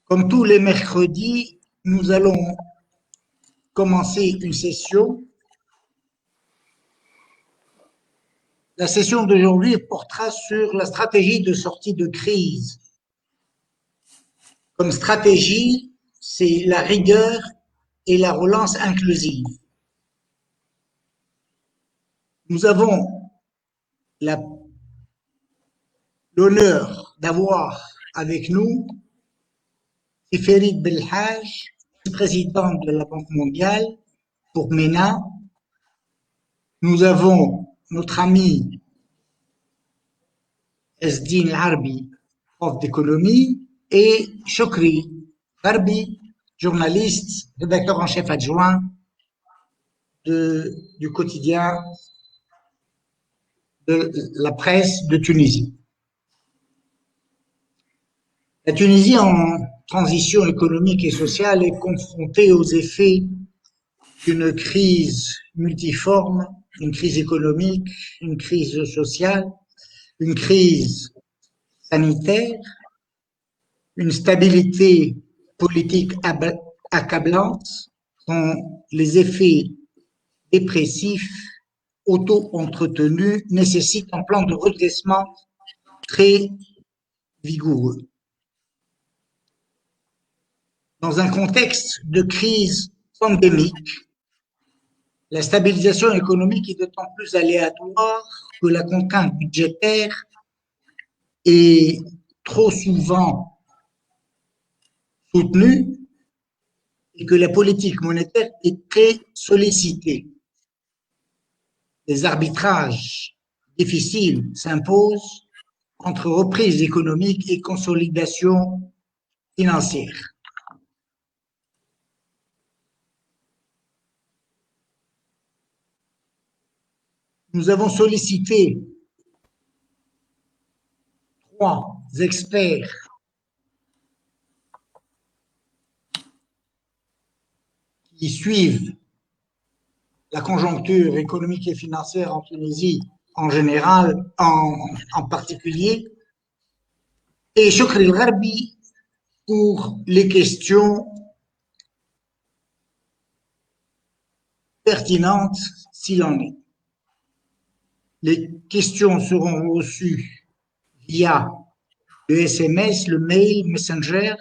Comme tous les mercredis, nous allons commencer une session. La session d'aujourd'hui portera sur la stratégie de sortie de crise. Comme stratégie, c'est la rigueur et la relance inclusive. Nous avons l'honneur d'avoir avec nous Tiferid Belhaj, président de la Banque mondiale pour MENA. Nous avons notre ami Ezdine Harbi, prof d'économie, et Chokri Harbi, journaliste, rédacteur en chef adjoint du quotidien de la presse de Tunisie. La Tunisie, en transition économique et sociale, est confrontée aux effets d'une crise multiforme, une crise économique, une crise sociale, une crise sanitaire, une stabilité politique accablante, dont les effets dépressifs auto-entretenus nécessitent un plan de redressement très vigoureux. Dans un contexte de crise pandémique, la stabilisation économique est d'autant plus aléatoire que la contrainte budgétaire est trop souvent soutenue et que la politique monétaire est très sollicitée. Des arbitrages difficiles s'imposent entre reprise économique et consolidation financière. Nous avons sollicité 3 experts qui suivent la conjoncture économique et financière en Tunisie en général, en particulier, et Chokri Harbi pour les questions pertinentes s'il en est. Les questions seront reçues via le SMS, le mail, Messenger,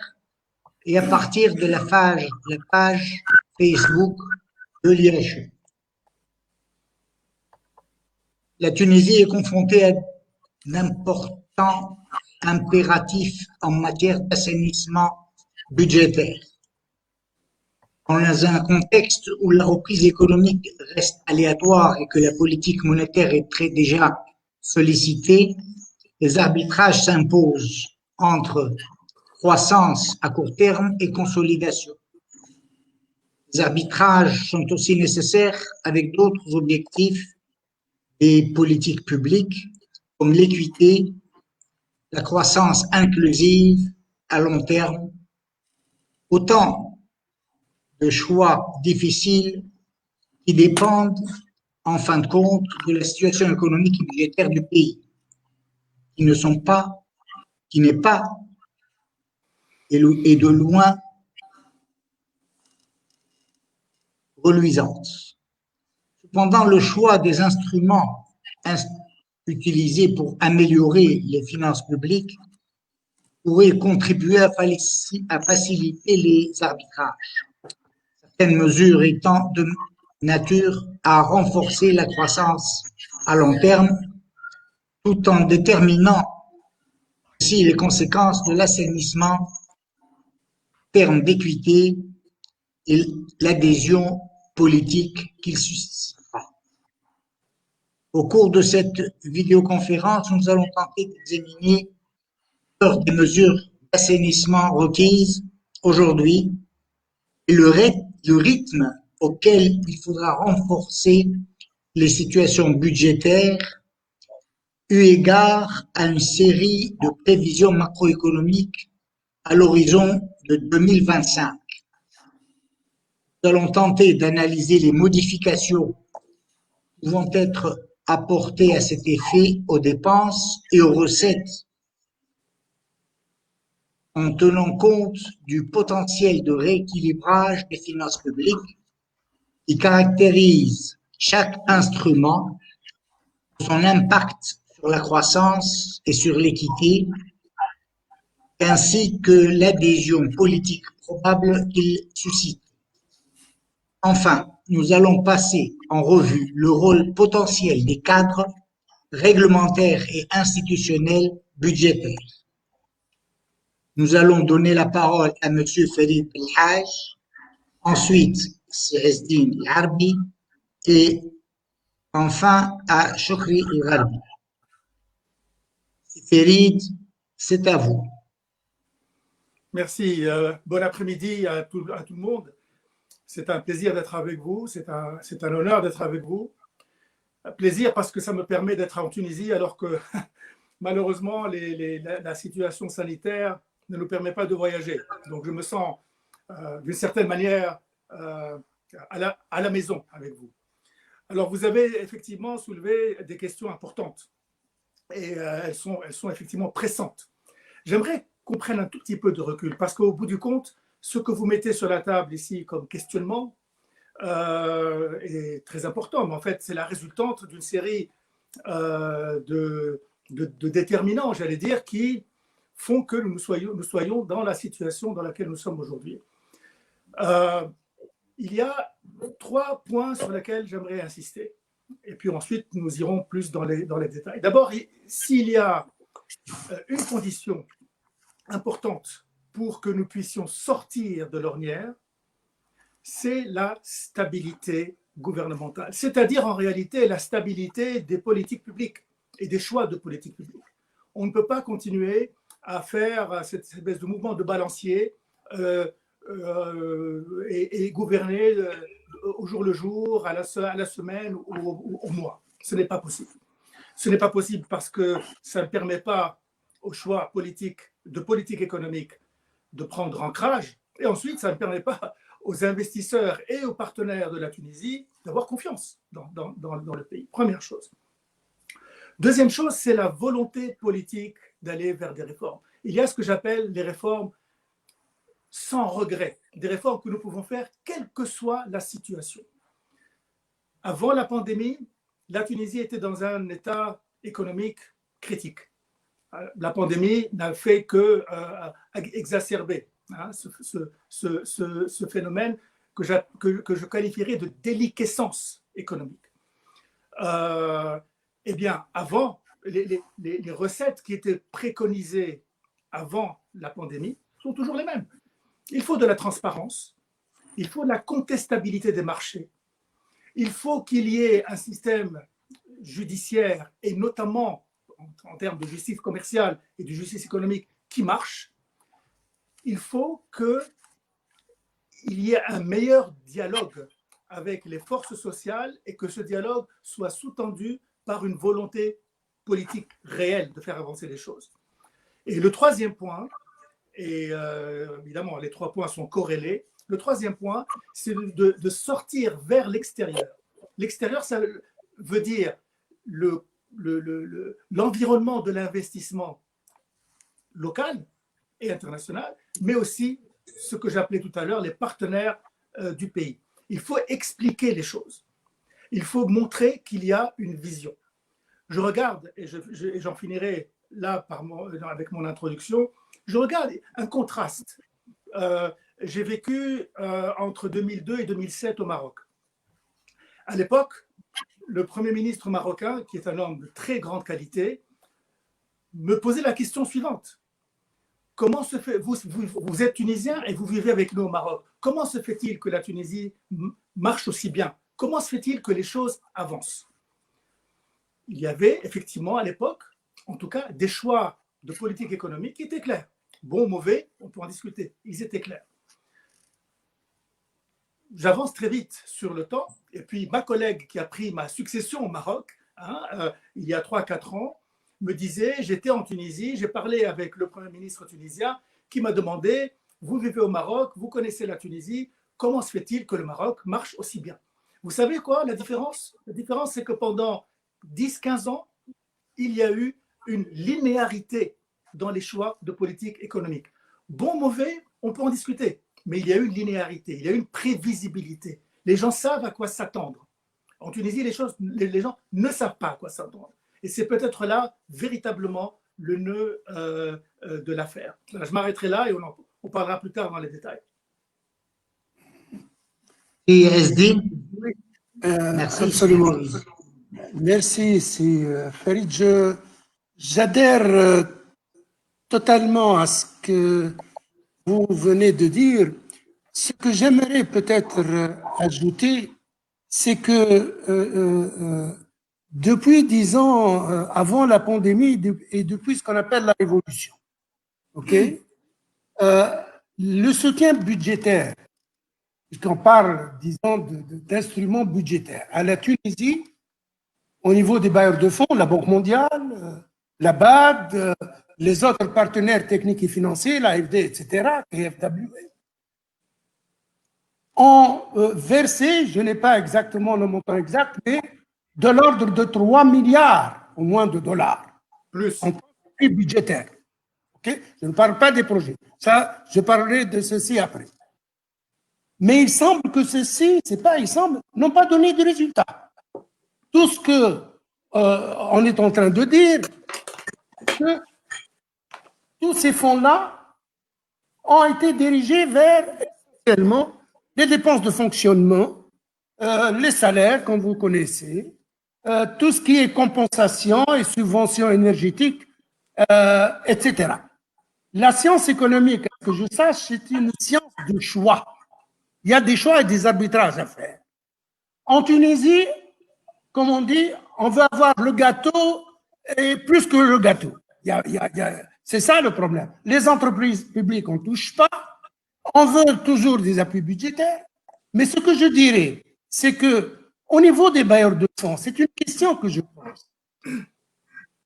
et à partir de la page Facebook de l'IHE. La Tunisie est confrontée à d'importants impératifs en matière d'assainissement budgétaire. Dans un contexte où la reprise économique reste aléatoire et que la politique monétaire est déjà sollicitée, les arbitrages s'imposent entre croissance à court terme et consolidation. Les arbitrages sont aussi nécessaires avec d'autres objectifs des politiques publiques comme l'équité, la croissance inclusive à long terme, autant de choix difficiles qui dépendent en fin de compte de la situation économique et budgétaire du pays, qui n'est pas et de loin reluisante. Cependant, le choix des instruments utilisés pour améliorer les finances publiques pourrait contribuer à faciliter les arbitrages, certaines mesures étant de nature à renforcer la croissance à long terme, tout en déterminant aussi les conséquences de l'assainissement en termes d'équité et l'adhésion politique qu'il suscitera. Au cours de cette vidéoconférence, nous allons tenter d'examiner des mesures d'assainissement requises aujourd'hui et le rythme auquel il faudra renforcer les situations budgétaires eu égard à une série de prévisions macroéconomiques à l'horizon de 2025. Nous allons tenter d'analyser les modifications pouvant être apportées à cet effet aux dépenses et aux recettes en tenant compte du potentiel de rééquilibrage des finances publiques qui caractérise chaque instrument, son impact sur la croissance et sur l'équité, ainsi que l'adhésion politique probable qu'il suscite. Enfin, nous allons passer en revue le rôle potentiel des cadres réglementaires et institutionnels budgétaires. Nous allons donner la parole à M. Farid Belhaj, ensuite Sirasdin Larbi et enfin à Chokri Gharbi. Farid, c'est à vous. Merci. Bon après-midi à tout le monde. C'est un plaisir d'être avec vous. C'est un honneur d'être avec vous. Un plaisir parce que ça me permet d'être en Tunisie alors que malheureusement la situation sanitaire ne nous permet pas de voyager. Donc je me sens d'une certaine manière à la maison avec vous. Alors vous avez effectivement soulevé des questions importantes et elles sont effectivement pressantes. J'aimerais qu'on prenne un tout petit peu de recul parce qu'au bout du compte, ce que vous mettez sur la table ici comme questionnement est très important, mais en fait c'est la résultante d'une série de déterminants, j'allais dire, qui font que nous soyons dans la situation dans laquelle nous sommes aujourd'hui. Il y a 3 points sur lesquels j'aimerais insister. Et puis ensuite, nous irons plus dans les détails. D'abord, s'il y a une condition importante pour que nous puissions sortir de l'ornière, c'est la stabilité gouvernementale, c'est-à-dire en réalité la stabilité des politiques publiques et des choix de politique publique. On ne peut pas continuer à faire cette espèce de mouvement de balancier et gouverner au jour le jour, à la semaine ou au mois. Ce n'est pas possible. Ce n'est pas possible parce que ça ne permet pas aux choix de politique économique de prendre ancrage, et ensuite ça ne permet pas aux investisseurs et aux partenaires de la Tunisie d'avoir confiance dans le pays. Première chose. Deuxième chose, c'est la volonté politique d'aller vers des réformes. Il y a ce que j'appelle les réformes sans regret, des réformes que nous pouvons faire quelle que soit la situation. Avant la pandémie, la Tunisie était dans un état économique critique. La pandémie n'a fait que exacerber ce phénomène que je qualifierais de déliquescence économique. Eh bien, avant, les recettes qui étaient préconisées avant la pandémie sont toujours les mêmes. Il faut de la transparence, il faut de la contestabilité des marchés, il faut qu'il y ait un système judiciaire, et notamment en termes de justice commerciale et de justice économique, qui marche. Il faut qu'il y ait un meilleur dialogue avec les forces sociales et que ce dialogue soit sous-tendu par une volonté politique réelle de faire avancer les choses. Et le troisième point, et évidemment les 3 points sont corrélés, le troisième point, c'est de sortir vers l'extérieur. L'extérieur, ça veut dire l'environnement de l'investissement local et international, mais aussi ce que j'appelais tout à l'heure les partenaires du pays. Il faut expliquer les choses. Il faut montrer qu'il y a une vision. Je regarde, et j'en finirai là avec mon introduction, je regarde un contraste. J'ai vécu entre 2002 et 2007 au Maroc. À l'époque, le Premier ministre marocain, qui est un homme de très grande qualité, me posait la question suivante. Comment se fait, vous êtes tunisien et vous vivez avec nous au Maroc. Comment se fait-il que la Tunisie marche aussi bien? Comment se fait-il que les choses avancent? Il y avait effectivement à l'époque, en tout cas, des choix de politique économique qui étaient clairs. Bon ou mauvais, on peut en discuter. Ils étaient clairs. J'avance très vite sur le temps, et puis ma collègue qui a pris ma succession au Maroc, il y a 3-4 ans, me disait, j'étais en Tunisie, j'ai parlé avec le Premier ministre tunisien qui m'a demandé, vous vivez au Maroc, vous connaissez la Tunisie, comment se fait-il que le Maroc marche aussi bien? Vous savez quoi, la différence? La différence, c'est que pendant 10-15 ans, il y a eu une linéarité dans les choix de politique économique. Bon, mauvais, on peut en discuter. Mais il y a une linéarité, il y a une prévisibilité. Les gens savent à quoi s'attendre. En Tunisie, les gens ne savent pas à quoi s'attendre. Et c'est peut-être là, véritablement, le nœud de l'affaire. Je m'arrêterai là et on parlera plus tard dans les détails. Et SD, Oui, merci. absolument. Merci, c'est Farid. J'adhère totalement à ce que vous venez de dire. Ce que j'aimerais peut-être ajouter, c'est que depuis 10 ans, avant la pandémie et depuis ce qu'on appelle la révolution, ok, le soutien budgétaire, puisqu'on parle, disons, d'instruments budgétaires, à la Tunisie, au niveau des bailleurs de fonds, la Banque mondiale, la BAD, les autres partenaires techniques et financiers, l'AFD, etc., KfW, ont versé, je n'ai pas exactement le montant exact, mais de l'ordre de 3 milliards au moins de dollars. Plus. En prix budgétaire. Okay? Je ne parle pas des projets. Ça, je parlerai de ceci après. Mais il semble que ceci, n'ont pas donné de résultats. Tout ce que on est en train de dire, que tous ces fonds-là ont été dirigés vers essentiellement les dépenses de fonctionnement, les salaires, comme vous connaissez, tout ce qui est compensation et subventions énergétiques, etc. La science économique, que je sache, c'est une science de choix. Il y a des choix et des arbitrages à faire. En Tunisie, comme on dit, on veut avoir le gâteau et plus que le gâteau. C'est ça le problème. Les entreprises publiques, on ne touche pas. On veut toujours des appuis budgétaires. Mais ce que je dirais, c'est que au niveau des bailleurs de fonds, c'est une question que je pose.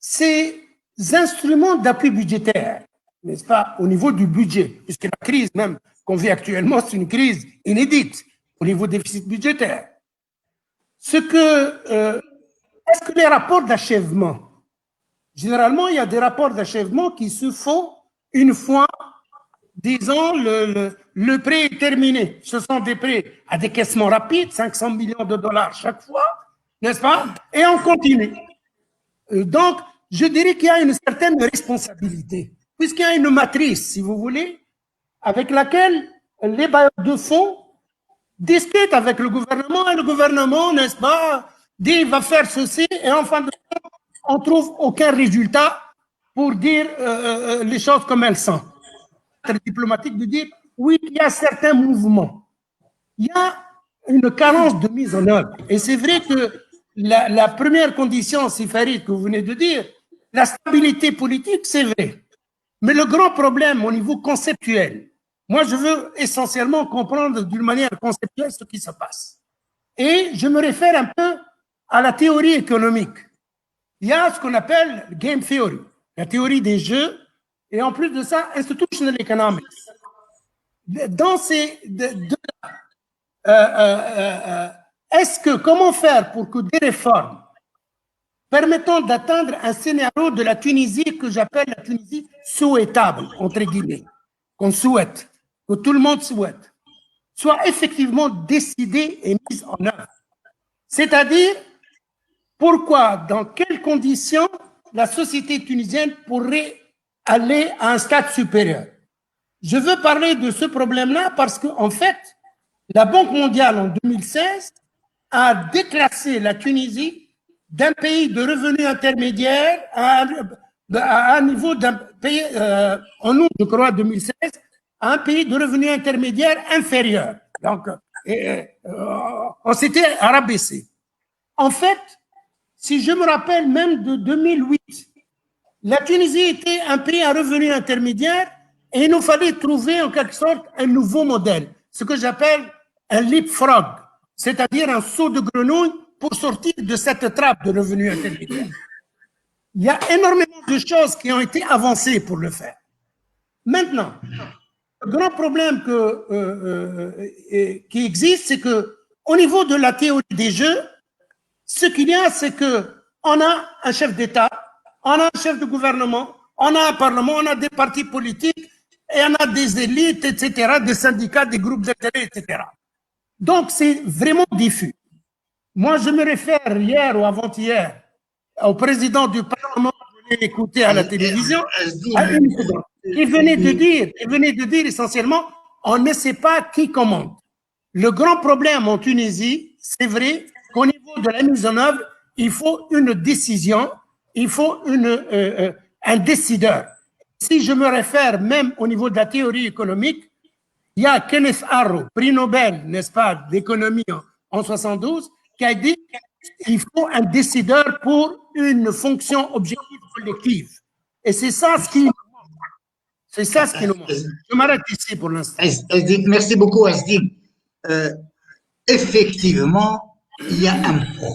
Ces instruments d'appui budgétaire, n'est-ce pas, au niveau du budget, puisque la crise même qu'on vit actuellement, c'est une crise inédite au niveau du déficit budgétaire. Est-ce que les rapports d'achèvement, généralement, il y a des rapports d'achèvement qui se font une fois, disons, le prêt est terminé. Ce sont des prêts à décaissement rapide, 500 millions de dollars chaque fois, n'est-ce pas? Et on continue. Donc, je dirais qu'il y a une certaine responsabilité, puisqu'il y a une matrice, si vous voulez, avec laquelle les bailleurs de fonds discutent avec le gouvernement, et le gouvernement, n'est-ce pas, dit il va faire ceci, et en fin de compte, on ne trouve aucun résultat pour dire les choses comme elles sont. Être diplomatique de dire, oui, il y a certains mouvements. Il y a une carence de mise en œuvre. Et c'est vrai que la première condition, c'est Farid que vous venez de dire, la stabilité politique, c'est vrai. Mais le grand problème au niveau conceptuel, moi, je veux essentiellement comprendre d'une manière conceptuelle ce qui se passe. Et je me réfère un peu à la théorie économique. Il y a ce qu'on appelle game theory, la théorie des jeux, et en plus de ça, institutional economics. Dans ces comment faire pour que des réformes permettant d'atteindre un scénario de la Tunisie que j'appelle la Tunisie souhaitable, entre guillemets, qu'on souhaite, que tout le monde souhaite, soit effectivement décidée et mise en œuvre. C'est-à-dire, pourquoi, dans quelles conditions la société tunisienne pourrait aller à un stade supérieur. Je veux parler de ce problème-là parce qu'en fait, la Banque mondiale en 2016 a déclassé la Tunisie d'un pays de revenus intermédiaires à un niveau d'un pays, en août, je crois, 2016, à un pays de revenus intermédiaires inférieur. Donc, on s'était rabaissé. En fait, si je me rappelle même de 2008, la Tunisie était un pays à revenus intermédiaires et il nous fallait trouver en quelque sorte un nouveau modèle, ce que j'appelle un leapfrog, c'est-à-dire un saut de grenouille pour sortir de cette trappe de revenus intermédiaires. Il y a énormément de choses qui ont été avancées pour le faire. Maintenant, le grand problème qui existe, c'est qu'au niveau de la théorie des jeux, ce qu'il y a, c'est qu'on a un chef d'État, on a un chef de gouvernement, on a un parlement, on a des partis politiques et on a des élites, etc., des syndicats, des groupes d'intérêt, etc. Donc, c'est vraiment diffus. Moi, je me réfère hier ou avant-hier au président du Parlement, je l'ai écouté à la télévision, il venait de dire essentiellement, on ne sait pas qui commande. Le grand problème en Tunisie, c'est vrai qu'au niveau de la mise en œuvre, il faut une décision, il faut un décideur. Si je me réfère même au niveau de la théorie économique, il y a Kenneth Arrow, prix Nobel, n'est-ce pas, d'économie en 72, qui a dit qu'il faut un décideur pour une fonction objective collective. Et c'est ça ce qui nous manque. C'est ça ce qui nous manque. Je m'arrête ici pour l'instant. Merci beaucoup, Asdim. Effectivement, il y a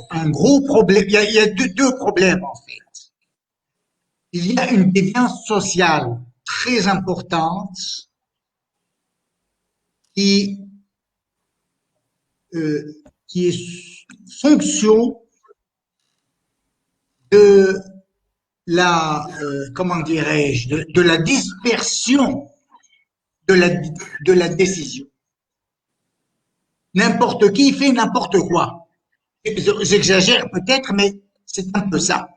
un gros problème. Il y a deux problèmes, en fait. Il y a une déviance sociale très importante qui est fonction de la, comment dirais-je, de la dispersion de la décision. N'importe qui fait n'importe quoi. J'exagère peut-être, mais c'est un peu ça.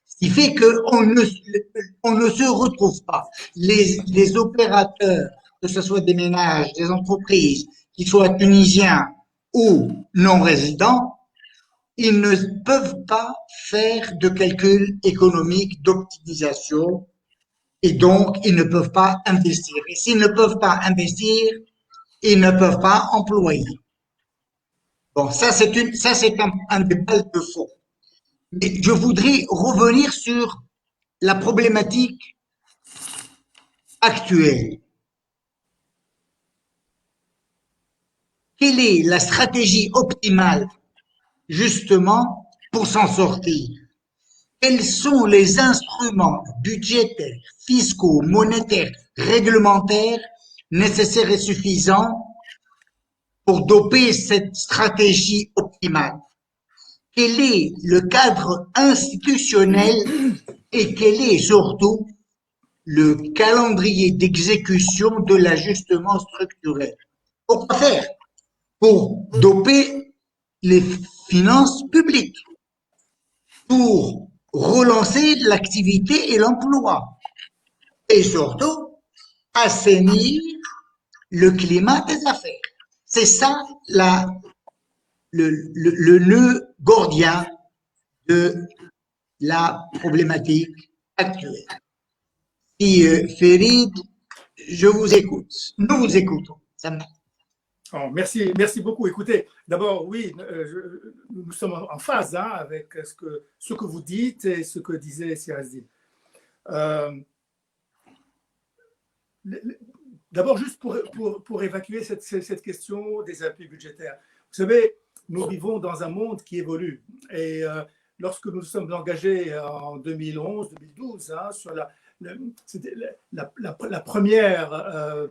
Ce qui fait qu'on ne se retrouve pas. Les opérateurs, que ce soit des ménages, des entreprises, qu'ils soient tunisiens ou non résidents, ils ne peuvent pas faire de calcul économique d'optimisation et donc ils ne peuvent pas investir. Et s'ils ne peuvent pas investir, ils ne peuvent pas employer. Bon, ça c'est un débat de fond. Mais je voudrais revenir sur la problématique actuelle. Quelle est la stratégie optimale, justement, pour s'en sortir? Quels sont les instruments budgétaires, fiscaux, monétaires, réglementaires nécessaires et suffisants pour doper cette stratégie optimale? Quel est le cadre institutionnel et quel est surtout le calendrier d'exécution de l'ajustement structurel? Pourquoi faire? Pour doper les finances publiques, pour relancer l'activité et l'emploi, et surtout assainir le climat des affaires. C'est ça le nœud gordien de la problématique actuelle. Si Ferid, je vous écoute, nous vous écoutons. Oh, merci beaucoup. Écoutez, d'abord, oui, nous sommes en phase avec ce que vous dites et ce que disait Sirazdine. D'abord, juste pour évacuer cette question des appuis budgétaires. Vous savez, nous vivons dans un monde qui évolue. Et lorsque nous sommes engagés en 2011-2012 sur la première...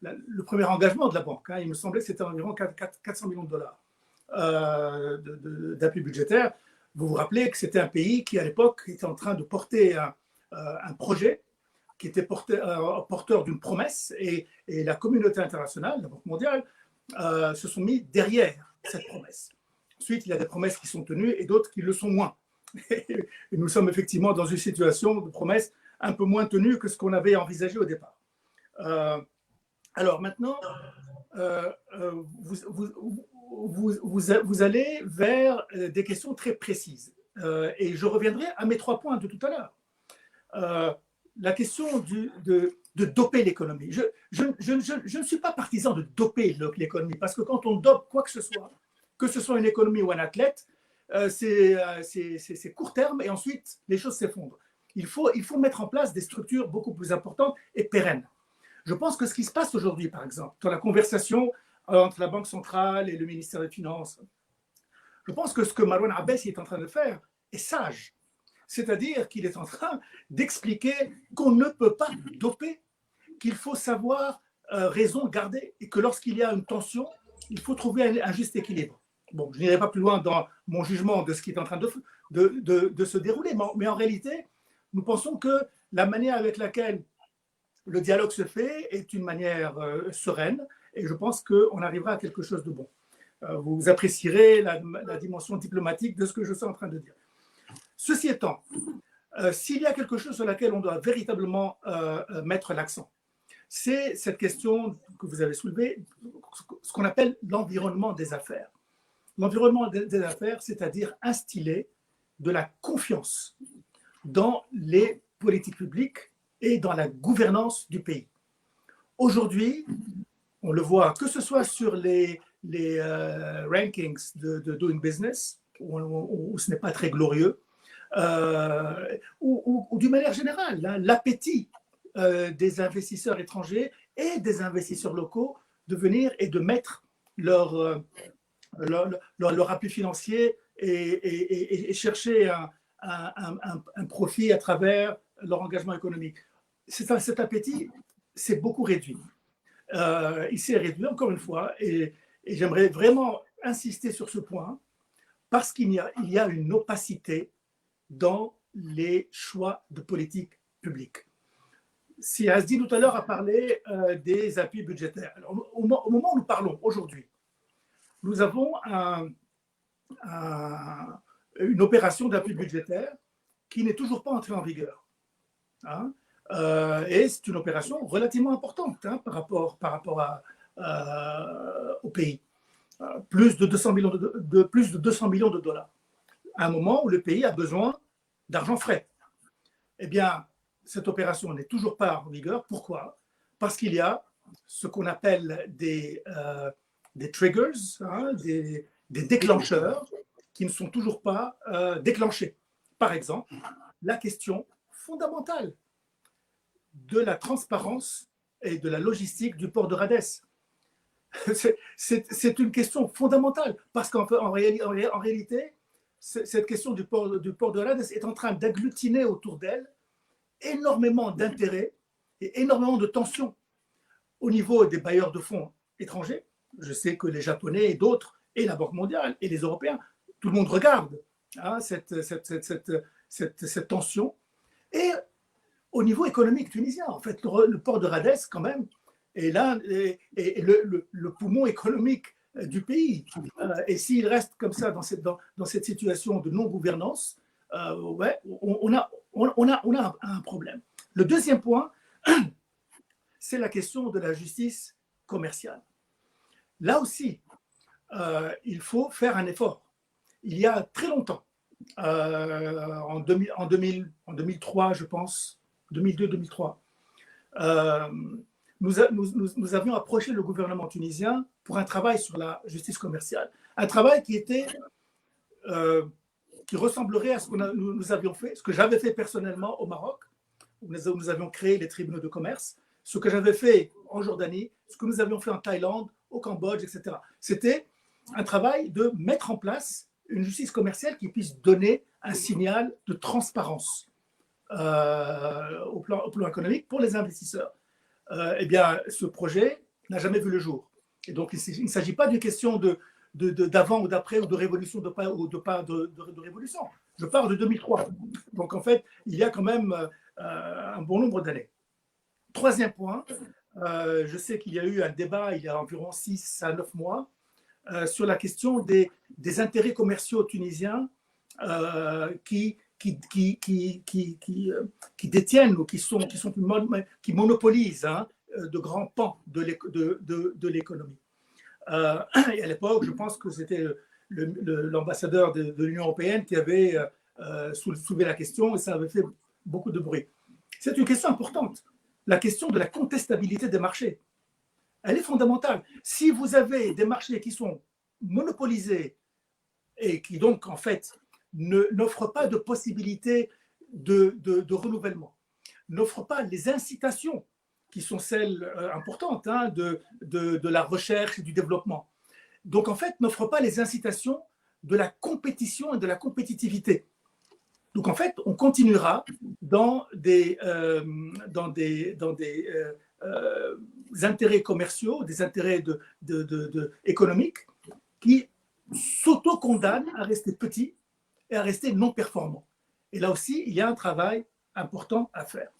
le premier engagement de la banque, il me semblait que c'était environ 400 millions de dollars d'appui budgétaire. Vous vous rappelez que c'était un pays qui, à l'époque, était en train de porter un projet qui était porteur d'une promesse et la communauté internationale, la Banque mondiale, se sont mis derrière cette promesse. Ensuite, il y a des promesses qui sont tenues et d'autres qui le sont moins. Et nous sommes effectivement dans une situation de promesses un peu moins tenues que ce qu'on avait envisagé au départ. Alors maintenant, vous allez vers des questions très précises. Et je reviendrai à mes 3 points de tout à l'heure. La question de doper l'économie. Je ne suis pas partisan de doper l'économie, parce que quand on dope quoi que ce soit une économie ou un athlète, c'est court terme et ensuite les choses s'effondrent. Il faut mettre en place des structures beaucoup plus importantes et pérennes. Je pense que ce qui se passe aujourd'hui, par exemple, dans la conversation entre la Banque centrale et le ministère des Finances, je pense que ce que Marouane Abbessi est en train de faire est sage. C'est-à-dire qu'il est en train d'expliquer qu'on ne peut pas doper, qu'il faut savoir raison garder et que lorsqu'il y a une tension, il faut trouver un juste équilibre. Bon, je n'irai pas plus loin dans mon jugement de ce qui est en train de se dérouler, mais en réalité, nous pensons que la manière avec laquelle le dialogue se fait et d'une manière sereine et je pense qu'on arrivera à quelque chose de bon. Vous apprécierez la dimension diplomatique de ce que je suis en train de dire. Ceci étant, s'il y a quelque chose sur laquelle on doit véritablement mettre l'accent, c'est cette question que vous avez soulevée, ce qu'on appelle l'environnement des affaires. L'environnement des affaires, c'est-à-dire instiller de la confiance dans les politiques publiques et dans la gouvernance du pays. Aujourd'hui, on le voit, que ce soit sur les rankings de Doing Business, où ce n'est pas très glorieux, ou d'une manière générale, l'appétit des investisseurs étrangers et des investisseurs locaux de venir et de mettre leur appui financier et chercher un profit à travers leur engagement économique. Cet appétit s'est beaucoup réduit. Il s'est réduit encore une fois et j'aimerais vraiment insister sur ce point parce qu'il y a une opacité dans les choix de politique publique. Si Azdi tout à l'heure a parlé des appuis budgétaires, alors, au moment où nous parlons aujourd'hui, nous avons une opération d'appui budgétaire qui n'est toujours pas entrée en vigueur. Hein? Et c'est une opération relativement importante par rapport au pays. Plus de 200 millions de dollars. À un moment où le pays a besoin d'argent frais. Eh bien, cette opération n'est toujours pas en vigueur. Pourquoi? Parce qu'il y a ce qu'on appelle des triggers, des déclencheurs qui ne sont toujours pas déclenchés. Par exemple, la question fondamentale de la transparence et de la logistique du port de Rhodes. C'est une question fondamentale parce qu'en réalité, cette question du port de Rhodes est en train d'agglutiner autour d'elle énormément d'intérêts et énormément de tensions au niveau des bailleurs de fonds étrangers. Je sais que les Japonais et d'autres, et la Banque mondiale et les Européens, tout le monde regarde cette tension. Et au niveau économique tunisien, en fait, le port de Rhodes, quand même, est là, est le poumon économique du pays. Et s'il reste comme ça dans cette situation de non-gouvernance, ouais, on a un problème. Le deuxième point, c'est la question de la justice commerciale. Là aussi, il faut faire un effort. Il y a très longtemps, en 2003, je pense, 2002-2003, nous avions approché le gouvernement tunisien pour un travail sur la justice commerciale. Un travail qui ressemblerait à ce que nous avions fait, ce que j'avais fait personnellement au Maroc, où nous avions créé les tribunaux de commerce, ce que j'avais fait en Jordanie, ce que nous avions fait en Thaïlande, au Cambodge, etc. C'était un travail de mettre en place une justice commerciale qui puisse donner un signal de transparence au plan économique pour les investisseurs. Eh bien, ce projet n'a jamais vu le jour. Et donc, il ne s'agit pas d'une question d'avant ou d'après ou de révolution ou de révolution. Je parle de 2003. Donc, en fait, il y a quand même un bon nombre d'années. Troisième point, je sais qu'il y a eu un débat il y a environ 6 à 9 mois sur la question des intérêts commerciaux tunisiens qui détiennent ou qui monopolisent de grands pans de l'économie. Et à l'époque, je pense que c'était l'ambassadeur de l'Union européenne qui avait soulevé la question et ça avait fait beaucoup de bruit. C'est une question importante. La question de la contestabilité des marchés. Elle est fondamentale. Si vous avez des marchés qui sont monopolisés et qui donc, en fait, n'offrent pas de possibilité de renouvellement, n'offrent pas les incitations qui sont celles importantes de la recherche et du développement. Donc, en fait, n'offrent pas les incitations de la compétition et de la compétitivité. Donc, en fait, on continuera dans des intérêts commerciaux, des intérêts économiques qui s'auto-condamnent à rester petits et à rester non performants. Et là aussi, il y a un travail important à faire.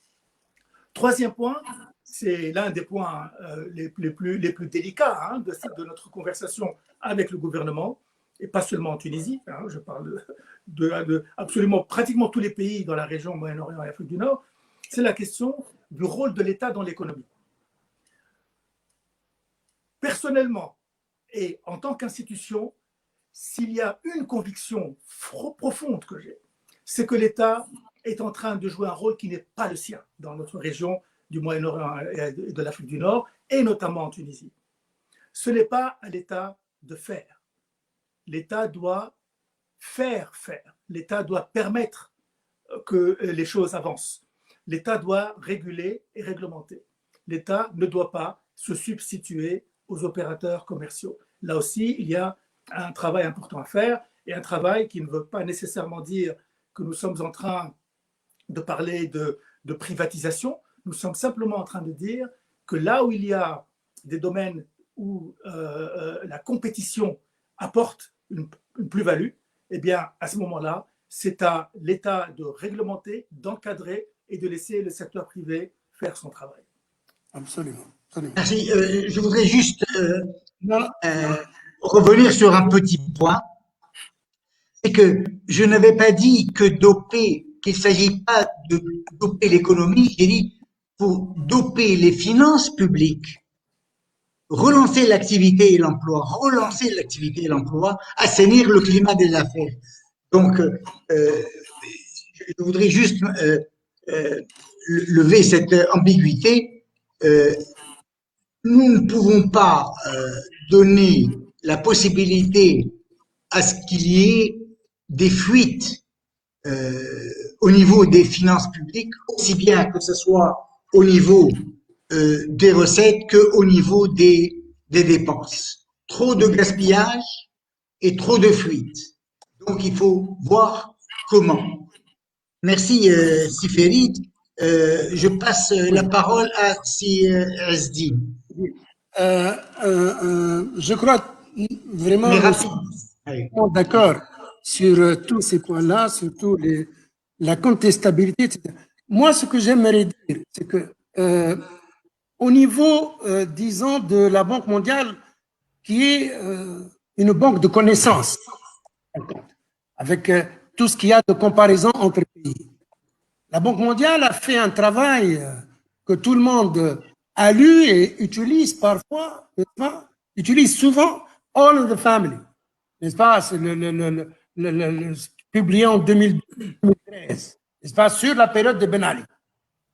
Troisième point, c'est l'un des points les plus délicats hein, de notre conversation avec le gouvernement, et pas seulement en Tunisie, hein, je parle de absolument pratiquement tous les pays dans la région Moyen-Orient et Afrique du Nord, c'est la question du rôle de l'État dans l'économie. Personnellement, et en tant qu'institution, s'il y a une conviction profonde que j'ai, c'est que l'État est en train de jouer un rôle qui n'est pas le sien dans notre région du Moyen-Orient et de l'Afrique du Nord, et notamment en Tunisie. Ce n'est pas à l'État de faire. L'État doit faire. L'État doit permettre que les choses avancent. L'État doit réguler et réglementer. L'État ne doit pas se substituer aux opérateurs commerciaux. Là aussi, il y a un travail important à faire, et un travail qui ne veut pas nécessairement dire que nous sommes en train de parler de privatisation. Nous sommes simplement en train de dire que là où il y a des domaines où la compétition apporte une plus-value, eh bien, à ce moment-là, c'est à l'État de réglementer, d'encadrer et de laisser le secteur privé faire son travail. Absolument. Absolument. Merci. Je voudrais juste revenir sur un petit point. C'est que je n'avais pas dit que doper, qu'il ne s'agit pas de doper l'économie, j'ai dit pour doper les finances publiques, relancer l'activité et l'emploi, assainir le climat des affaires. Donc, je voudrais juste lever cette ambiguïté. Nous ne pouvons pas donner la possibilité à ce qu'il y ait des fuites au niveau des finances publiques, aussi bien que ce soit au niveau des recettes qu'au niveau des dépenses. Trop de gaspillage et trop de fuites. Donc, il faut voir comment. Merci, Siferid. Je passe la parole à Si Asdi. Je crois vraiment d'accord sur tous ces points-là, surtout la contestabilité, etc. Moi, ce que j'aimerais dire, c'est que au niveau, disons, de la Banque mondiale, qui est une banque de connaissances, avec tout ce qu'il y a de comparaison entre pays. La Banque mondiale a fait un travail que tout le monde a lu et utilise parfois, utilise souvent, All in the Family, n'est-ce pas, c'est publié en 2013, n'est-ce pas, sur la période de Ben Ali.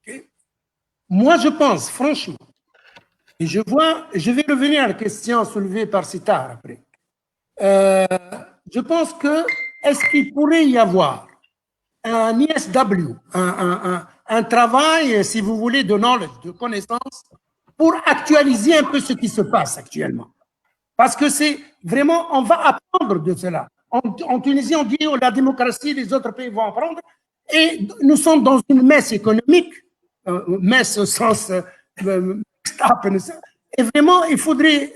Okay? Moi, je pense, franchement, et je vais revenir à la question soulevée par Sitar après. Je pense que, est-ce qu'il pourrait y avoir un ISW, un travail, si vous voulez, de knowledge, de connaissance, pour actualiser un peu ce qui se passe actuellement. Parce que c'est vraiment, on va apprendre de cela. En Tunisie, on dit oh, la démocratie, les autres pays vont apprendre. Et nous sommes dans une messe économique, messe au sens et vraiment, il faudrait,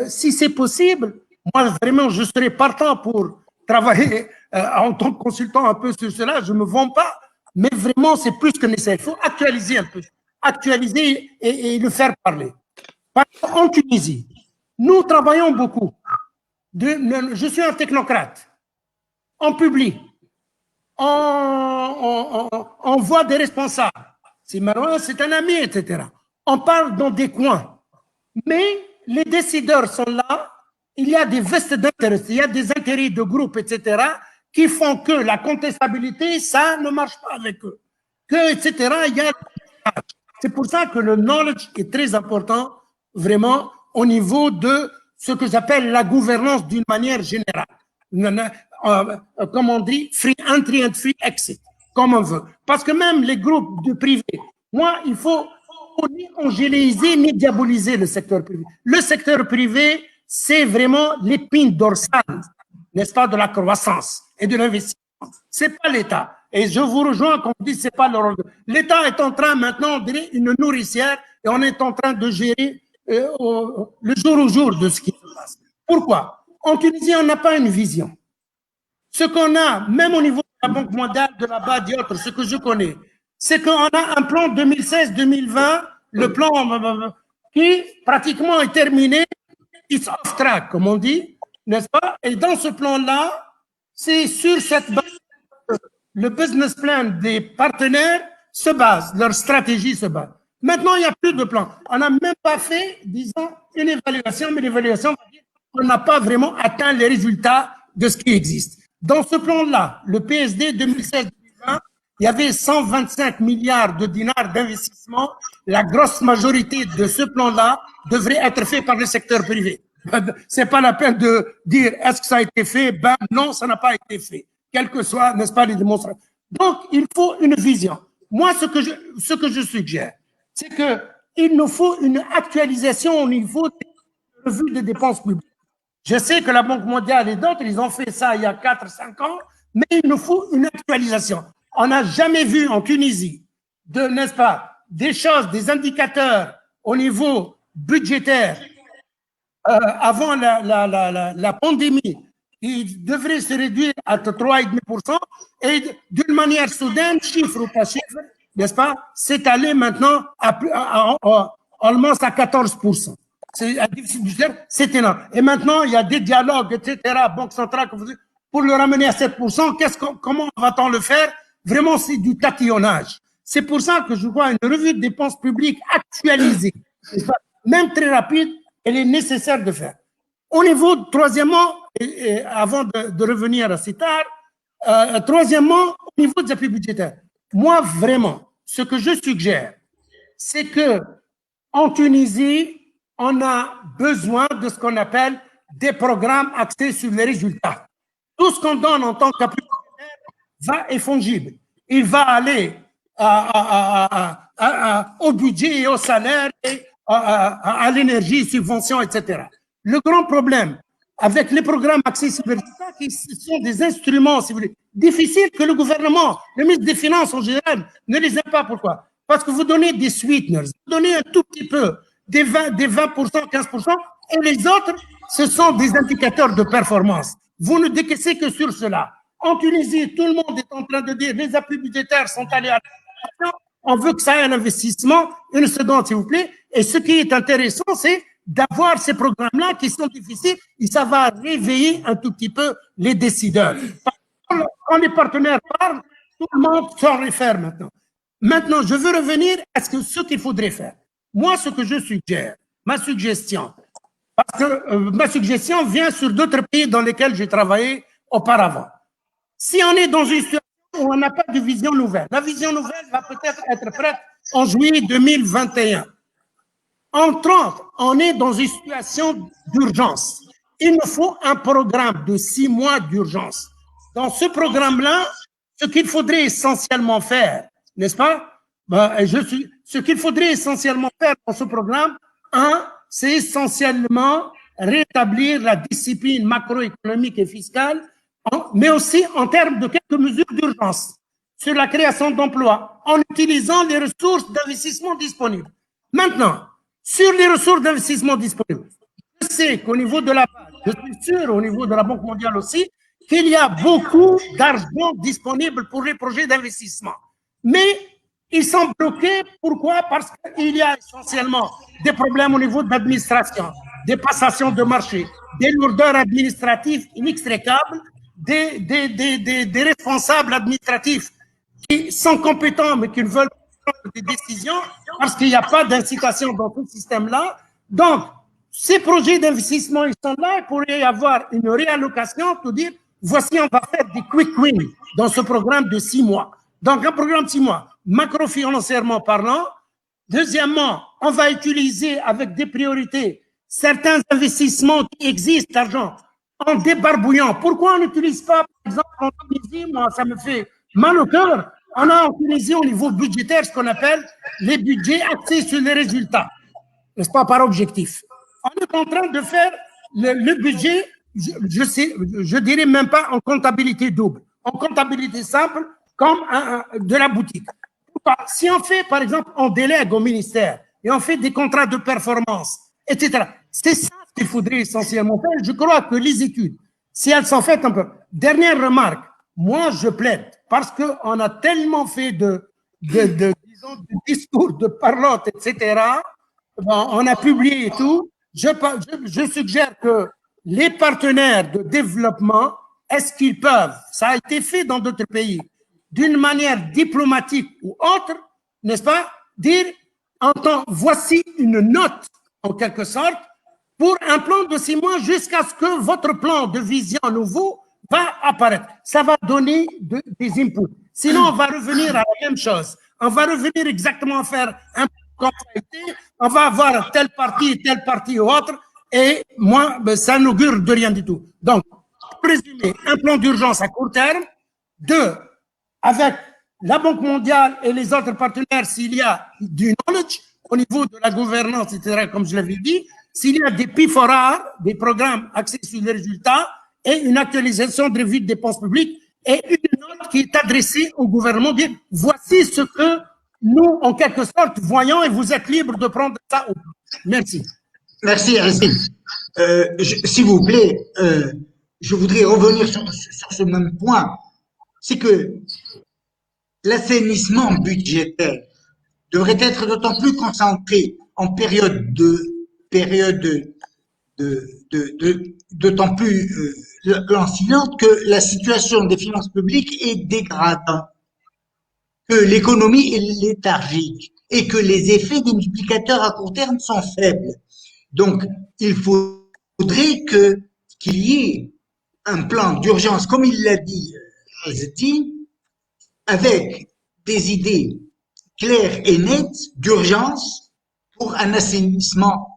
si c'est possible, moi vraiment, je serais partant pour travailler en tant que consultant un peu sur cela. Je ne me vends pas, mais vraiment, c'est plus que nécessaire. Il faut actualiser un peu, actualiser et le faire parler. Par exemple, en Tunisie, nous travaillons beaucoup. Je suis un technocrate. On publie. On voit des responsables. C'est marrant, c'est un ami, etc. On parle dans des coins. Mais les décideurs sont là. Il y a des vestes d'intérêt, il y a des intérêts de groupe, etc., qui font que la contestabilité, ça ne marche pas avec eux. Que, etc., il y a... C'est pour ça que le knowledge est très important, vraiment, au niveau de ce que j'appelle la gouvernance d'une manière générale. Comme on dit, free entry and free exit, comme on veut. Parce que même les groupes du privé, moi, il faut ni angéliser ni diaboliser le secteur privé. Le secteur privé, c'est vraiment l'épine dorsale, n'est-ce pas, de la croissance et de l'investissement. C'est pas l'État. Et je vous rejoins quand on dit c'est pas le rôle. L'État est en train maintenant de donner une nourricière et on est en train de gérer le jour au jour de ce qui se passe. Pourquoi? En Tunisie, on n'a pas une vision. Ce qu'on a, même au niveau de la Banque mondiale, de la BAD et autres, ce que je connais, c'est qu'on a un plan 2016-2020, le plan qui pratiquement est terminé, it's off track, comme on dit, n'est-ce pas? Et dans ce plan-là, c'est sur cette base le business plan des partenaires se base, leur stratégie se base. Maintenant, il n'y a plus de plan. On n'a même pas fait, disons, une évaluation, mais l'évaluation va dire qu'on n'a pas vraiment atteint les résultats de ce qui existe. Dans ce plan-là, le PSD 2016-2020, il y avait 125 milliards de dinars d'investissement. La grosse majorité de ce plan-là devrait être fait par le secteur privé. C'est pas la peine de dire est-ce que ça a été fait? Ben non, ça n'a pas été fait. Quelles que soient, n'est-ce pas, les démonstrations. Donc, il faut une vision. Moi, ce que je suggère, c'est qu'il nous faut une actualisation au niveau des revues de dépenses publiques. Je sais que la Banque mondiale et d'autres, ils ont fait ça il y a 4-5 ans, mais il nous faut une actualisation. On n'a jamais vu en Tunisie, n'est-ce pas, des choses, des indicateurs au niveau budgétaire avant la pandémie. Il devrait se réduire à 3,5% et d'une manière soudaine, chiffre ou pas chiffre, n'est-ce pas, c'est allé maintenant almost à 14%. C'est un déficit budgétaire, c'est énorme. Et maintenant, il y a des dialogues, etc., Banque centrale, pour le ramener à 7%, comment va-t-on le faire? Vraiment, c'est du tatillonnage. C'est pour ça que je vois une revue de dépenses publiques actualisée, même très rapide, elle est nécessaire de faire. Au niveau, troisièmement, et avant de revenir à CETAR, troisièmement, au niveau des appuis budgétaires, moi, vraiment, ce que je suggère, c'est que en Tunisie, on a besoin de ce qu'on appelle des programmes axés sur les résultats. Tout ce qu'on donne en tant qu'appui budgétaire est fongible. Il va aller au budget et au salaire et à l'énergie, subventions, etc. Le grand problème avec les programmes axés sur les résultats, qui sont des instruments, si vous voulez, difficiles que le gouvernement, le ministre des Finances en général, ne les aime pas. Pourquoi? Parce que vous donnez des sweeteners, vous donnez un tout petit peu, des 20%, 15%, et les autres, ce sont des indicateurs de performance. Vous ne décaissez que sur cela. En Tunisie, tout le monde est en train de dire les appuis budgétaires sont allés à l'investissement. On veut que ça ait un investissement. Une seconde, s'il vous plaît. Et ce qui est intéressant, c'est d'avoir ces programmes-là qui sont difficiles et ça va réveiller un tout petit peu les décideurs. Quand les partenaires parlent, tout le monde s'en réfère maintenant. Maintenant, je veux revenir à ce qu'il faudrait faire. Moi, ce que je suggère, ma suggestion, parce que ma suggestion vient sur d'autres pays dans lesquels j'ai travaillé auparavant. Si on est dans une situation où on n'a pas de vision nouvelle, la vision nouvelle va peut-être être prête en juillet 2021. En 30, on est dans une situation d'urgence. Il nous faut un programme de 6 mois d'urgence. Dans ce programme-là, ce qu'il faudrait essentiellement faire, n'est-ce pas? Ce qu'il faudrait essentiellement faire dans ce programme, c'est essentiellement rétablir la discipline macroéconomique et fiscale, mais aussi en termes de quelques mesures d'urgence sur la création d'emplois, en utilisant les ressources d'investissement disponibles. Maintenant, sur les ressources d'investissement disponibles, je sais qu'au niveau de la base, je suis sûr au niveau de la Banque mondiale aussi, qu'il y a beaucoup d'argent disponible pour les projets d'investissement. Mais ils sont bloqués. Pourquoi? Parce qu'il y a essentiellement des problèmes au niveau de l'administration, des passations de marché, des lourdeurs administratives inextricables, des responsables administratifs qui sont compétents mais qui ne veulent pas prendre des décisions parce qu'il n'y a pas d'incitation dans tout ce système-là. Donc, ces projets d'investissement, ils sont là, il pourrait y avoir une réallocation pour dire, voici, on va faire des quick wins dans ce programme de 6 mois. Donc, un programme de 6 mois, macrofinancièrement parlant. Deuxièmement, on va utiliser avec des priorités certains investissements qui existent, d'argent, en débarbouillant. Pourquoi on n'utilise pas, par exemple, en Tunisie, moi, ça me fait mal au cœur, on a en Tunisie au niveau budgétaire ce qu'on appelle les budgets axés sur les résultats, n'est-ce pas, par objectif. On est en train de faire le budget, je dirais même pas en comptabilité double, en comptabilité simple, comme de la boutique. Si on fait, par exemple, on délègue au ministère et on fait des contrats de performance, etc., c'est ça qu'il faudrait essentiellement faire. Je crois que les études, si elles sont faites un peu. Dernière remarque, moi je plaide, parce qu'on a tellement fait de disons, de discours, de parlotte, etc. Bon, on a publié et tout. Je suggère que les partenaires de développement, est-ce qu'ils peuvent, ça a été fait dans d'autres pays, d'une manière diplomatique ou autre, n'est-ce pas, dire, voici une note, en quelque sorte, pour un plan de 6 mois jusqu'à ce que votre plan de vision nouveau va apparaître. Ça va donner des inputs. Sinon, on va revenir à la même chose. On va revenir exactement à faire un comme ça a été. On va avoir telle partie ou autre. Et moi, ça n'augure de rien du tout. Donc, pour résumer, un plan d'urgence à court terme. 2, avec la Banque mondiale et les autres partenaires, s'il y a du knowledge au niveau de la gouvernance, etc., comme je l'avais dit, s'il y a des P4R, des programmes axés sur les résultats, et une actualisation de revue de dépenses publiques, et une note qui est adressée au gouvernement, bien, voici ce que nous, en quelque sorte, voyons, et vous êtes libre de prendre ça. Merci. Merci, Aristide. S'il vous plaît, je voudrais revenir sur ce même point. C'est que l'assainissement budgétaire devrait être d'autant plus concentré en période d'autant plus lancinante que la situation des finances publiques est dégradante, que l'économie est léthargique et que les effets des multiplicateurs à court terme sont faibles. Donc, il faudrait qu'il y ait un plan d'urgence, comme il l'a dit Azati, avec des idées claires et nettes d'urgence pour un assainissement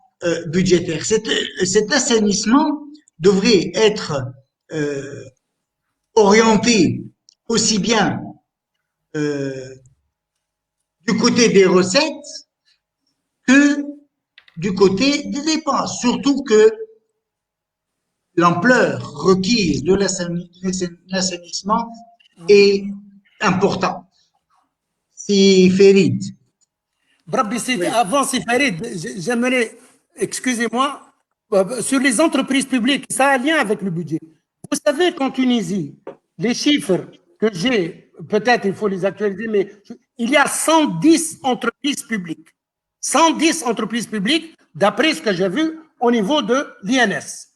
budgétaire. Cet assainissement devrait être orienté aussi bien du côté des recettes que du côté des dépenses, surtout que l'ampleur requise de l'assainissement est importante. C'est Farid. Oui. Avant, c'est Farid, j'aimerais, excusez-moi, sur les entreprises publiques, ça a un lien avec le budget. Vous savez qu'en Tunisie, les chiffres que j'ai, peut-être il faut les actualiser, mais il y a 110 entreprises publiques. 110 entreprises publiques, d'après ce que j'ai vu au niveau de l'INS.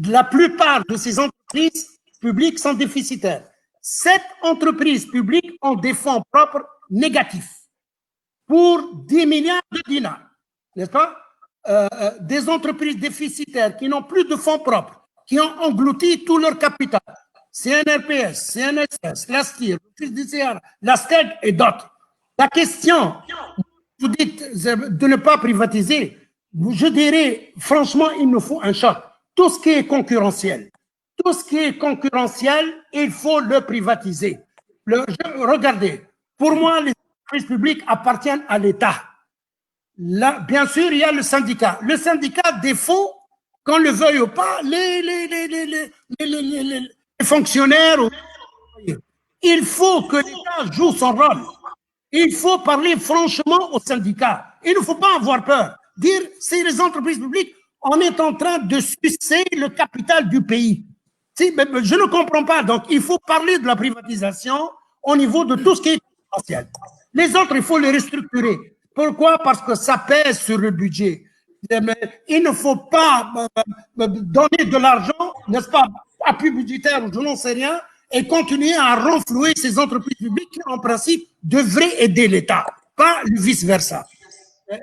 La plupart de ces entreprises publiques sont déficitaires. 7 entreprises publiques ont des fonds propres négatifs pour 10 milliards de dinars, n'est-ce pas? Des entreprises déficitaires qui n'ont plus de fonds propres, qui ont englouti tout leur capital. CNRPS, CNSS, la STIR, la STEG et d'autres. La question, vous dites de ne pas privatiser, je dirais, franchement, il nous faut un choc. Tout ce qui est concurrentiel, il faut le privatiser. Regardez, pour moi, les entreprises publiques appartiennent à l'État. Là, bien sûr, il y a le syndicat. Le syndicat défend, qu'on le veuille ou pas, les fonctionnaires. Il faut que l'État joue son rôle. Il faut parler franchement aux syndicats. Il ne faut pas avoir peur. Dire, c'est les entreprises publiques, on est en train de sucer le capital du pays. Si, je ne comprends pas. Donc, il faut parler de la privatisation au niveau de tout ce qui est essentiel. Les autres, il faut les restructurer. Pourquoi? Parce que ça pèse sur le budget. Il ne faut pas donner de l'argent, n'est-ce pas, appui budgétaire ou je n'en sais rien, et continuer à renflouer ces entreprises publiques qui, en principe, devraient aider l'État, pas le vice-versa.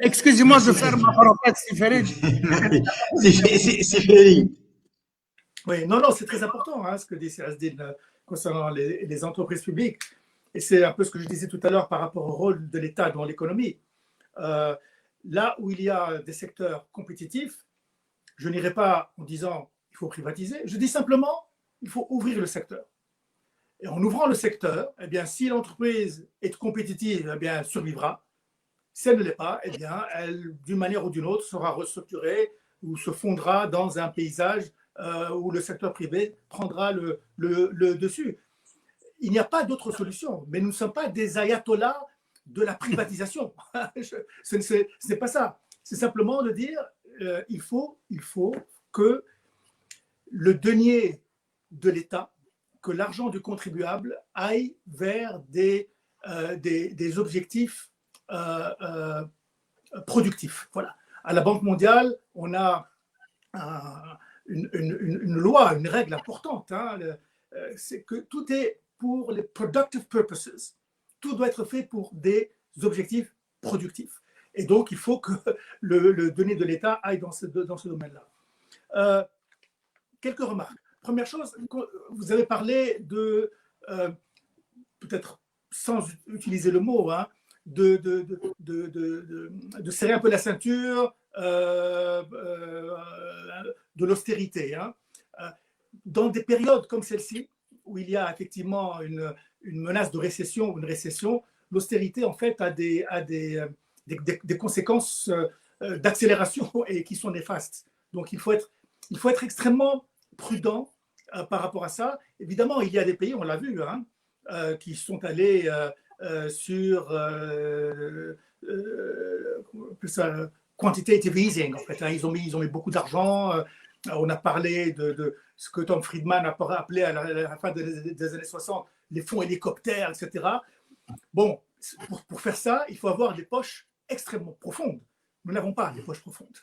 Excusez-moi de faire ma parenthèse, c'est Farid. C'est Farid. Oui, non, c'est très important ce que dit Sirazdine concernant les entreprises publiques. Et c'est un peu ce que je disais tout à l'heure par rapport au rôle de l'État dans l'économie. Là où il y a des secteurs compétitifs, je n'irai pas en disant il faut privatiser, je dis simplement il faut ouvrir le secteur. Et en ouvrant le secteur, eh bien, si l'entreprise est compétitive, eh bien, elle survivra. Si elle ne l'est pas, eh bien, elle, d'une manière ou d'une autre, sera restructurée ou se fondra dans un paysage où le secteur privé prendra le dessus. Il n'y a pas d'autre solution, mais nous ne sommes pas des ayatollahs de la privatisation. Ce n'est pas ça. C'est simplement de dire il faut que le denier de l'État, que l'argent du contribuable aille vers des des objectifs productifs. Voilà. À la Banque mondiale, on a une loi, une règle importante. Hein, c'est que tout est pour les productive purposes. Tout doit être fait pour des objectifs productifs. Et donc, il faut que le donné de l'État aille dans ce domaine-là. Quelques remarques. Première chose, vous avez parlé de, peut-être sans utiliser le mot, hein, de serrer un peu la ceinture, de l'austérité. Hein. Dans des périodes comme celle-ci, où il y a effectivement une menace de récession ou une récession, l'austérité, en fait, a des conséquences d'accélération et qui sont néfastes. Donc, il faut être extrêmement prudent par rapport à ça. Évidemment, il y a des pays, on l'a vu, hein, qui sont allés sur quantitative easing, en fait. Hein. Ils ont mis beaucoup d'argent. On a parlé de ce que Tom Friedman a appelé à la fin des années 60 les fonds hélicoptères, etc. Bon, pour faire ça, il faut avoir des poches extrêmement profondes. Nous n'avons pas des poches profondes.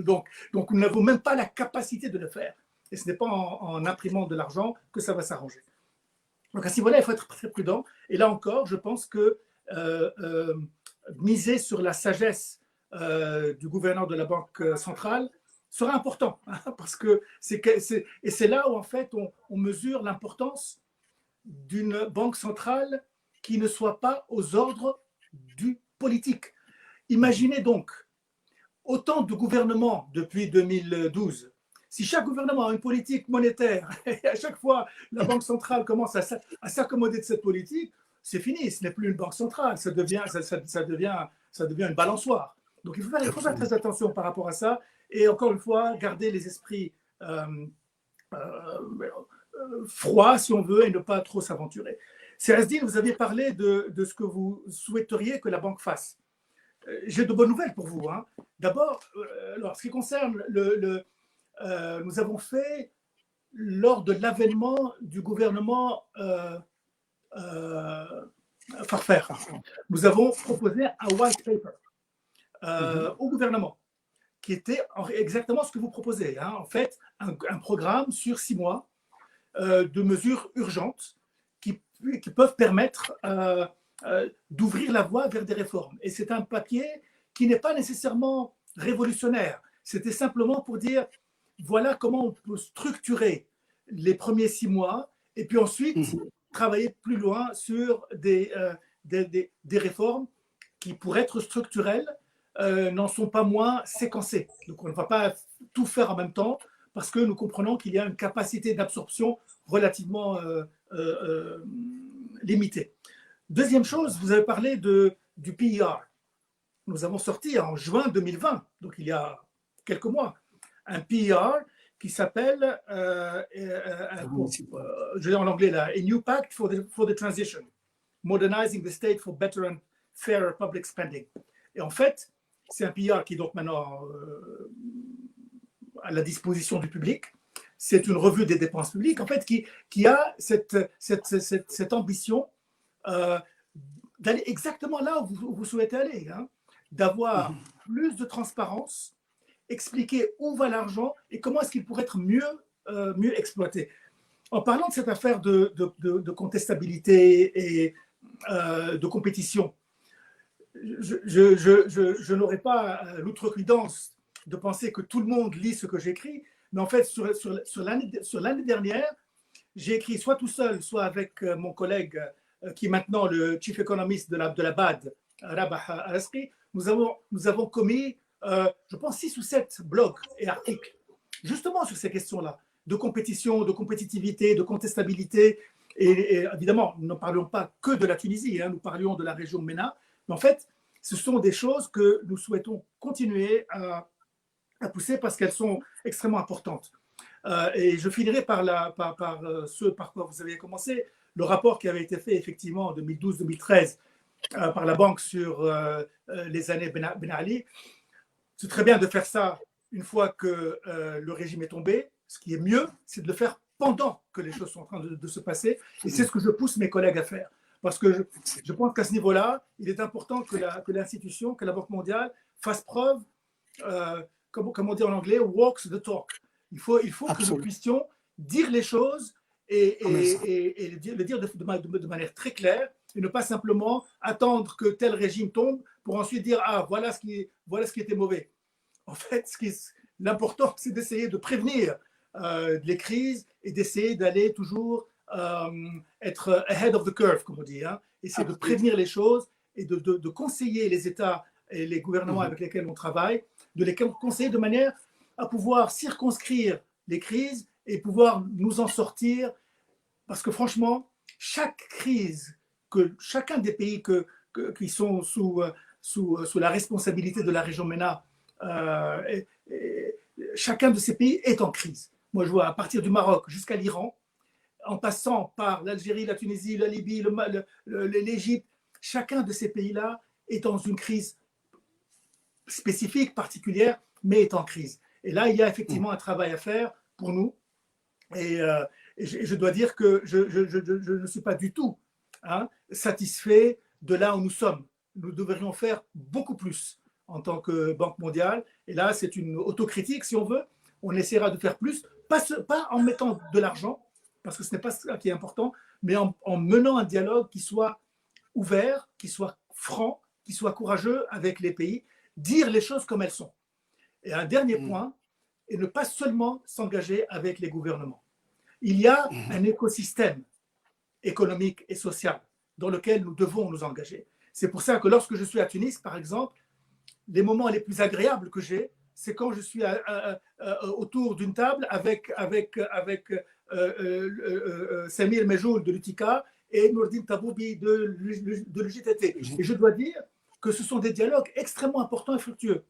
Donc, nous n'avons même pas la capacité de le faire. Et ce n'est pas en imprimant de l'argent que ça va s'arranger. Donc, à ce niveau-là, il faut être très prudent. Et là encore, je pense que miser sur la sagesse du gouverneur de la Banque centrale sera important. Hein, parce que c'est là où, en fait, on mesure l'importance d'une banque centrale qui ne soit pas aux ordres du politique. Imaginez donc autant de gouvernements depuis 2012. Si chaque gouvernement a une politique monétaire et à chaque fois la Banque centrale commence à s'accommoder de cette politique, c'est fini, ce n'est plus une banque centrale, ça devient une balançoire. Donc il faut faire très attention par rapport à ça et encore une fois, garder les esprits froids si on veut et ne pas trop s'aventurer. Serazdine, vous aviez parlé de ce que vous souhaiteriez que la banque fasse. J'ai de bonnes nouvelles pour vous. Hein. D'abord, alors, ce qui concerne nous avons fait, lors de l'avènement du gouvernement Farfer, nous avons proposé un white paper au gouvernement qui était exactement ce que vous proposez. Hein. En fait, un programme sur 6 mois de mesures urgentes qui peuvent permettre d'ouvrir la voie vers des réformes. Et c'est un papier qui n'est pas nécessairement révolutionnaire. C'était simplement pour dire, voilà comment on peut structurer les premiers 6 mois et puis ensuite travailler plus loin sur des réformes qui, pour être structurelles, n'en sont pas moins séquencées. Donc, on ne va pas tout faire en même temps parce que nous comprenons qu'il y a une capacité d'absorption relativement limitée. Deuxième chose, vous avez parlé du PER. Nous avons sorti en juin 2020, donc il y a quelques mois, un PER qui s'appelle, je vais en anglais là, A New Pact for the Transition, Modernizing the State for Better and Fairer Public Spending. Et en fait, c'est un PER qui est donc maintenant à la disposition du public. C'est une revue des dépenses publiques, en fait, qui a cette ambition d'aller exactement là où vous souhaitez aller, hein, d'avoir plus de transparence, expliquer où va l'argent et comment est-ce qu'il pourrait être mieux exploité. En parlant de cette affaire de contestabilité et de compétition, je n'aurais pas l'outrecuidance de penser que tout le monde lit ce que j'écris, mais en fait, sur l'année dernière, j'ai écrit soit tout seul, soit avec mon collègue qui est maintenant le chief economist de la BAD, Rabah Al-Asqi. Nous avons commis, je pense, 6 ou 7 blogs et articles, justement sur ces questions-là, de compétition, de compétitivité, de contestabilité. Et évidemment, nous ne parlions pas que de la Tunisie, hein, nous parlions de la région MENA. Mais en fait, ce sont des choses que nous souhaitons continuer à pousser parce qu'elles sont extrêmement importantes. Et je finirai par ce par quoi vous avez commencé, le rapport qui avait été fait effectivement en 2012-2013 par la banque sur les années Ben Ali. C'est très bien de faire ça une fois que le régime est tombé. Ce qui est mieux, c'est de le faire pendant que les choses sont en train de se passer. Et c'est ce que je pousse mes collègues à faire. Parce que je pense qu'à ce niveau-là, il est important que l'institution, que la Banque mondiale fasse preuve, comme on dit en anglais, walks the talk. Il faut que nous puissions dire les choses et le dire de manière très claire et ne pas simplement attendre que tel régime tombe pour ensuite dire « Ah, voilà ce qui était mauvais ». En fait, l'important, c'est d'essayer de prévenir les crises et d'essayer d'aller toujours être ahead of the curve, comme on dit. Hein, essayer de prévenir les choses et de conseiller les États et les gouvernements avec lesquels on travaille, de les conseiller de manière à pouvoir circonscrire les crises et pouvoir nous en sortir. Parce que franchement, chaque crise que chacun des pays qui sont sous la responsabilité de la région MENA, chacun de ces pays est en crise. Moi, je vois à partir du Maroc jusqu'à l'Iran, en passant par l'Algérie, la Tunisie, la Libye, l'Égypte, chacun de ces pays-là est dans une crise spécifique, particulière, mais est en crise. Et là, il y a effectivement un travail à faire pour nous. Et je dois dire que je ne suis pas du tout satisfait de là où nous sommes. Nous devrions faire beaucoup plus en tant que Banque mondiale. Et là, c'est une autocritique, si on veut. On essaiera de faire plus, pas en mettant de l'argent, parce que ce n'est pas ça qui est important, mais en menant un dialogue qui soit ouvert, qui soit franc, qui soit courageux avec les pays, dire les choses comme elles sont. Et un dernier point, et ne pas seulement s'engager avec les gouvernements. Il y a un écosystème économique et social dans lequel nous devons nous engager. C'est pour ça que lorsque je suis à Tunis, par exemple, les moments les plus agréables que j'ai, c'est quand je suis autour d'une table avec Samir Mejoul de l'UTICA et Nourdine Taboubi de l'UJTT. Et je dois dire que ce sont des dialogues extrêmement importants et fructueux.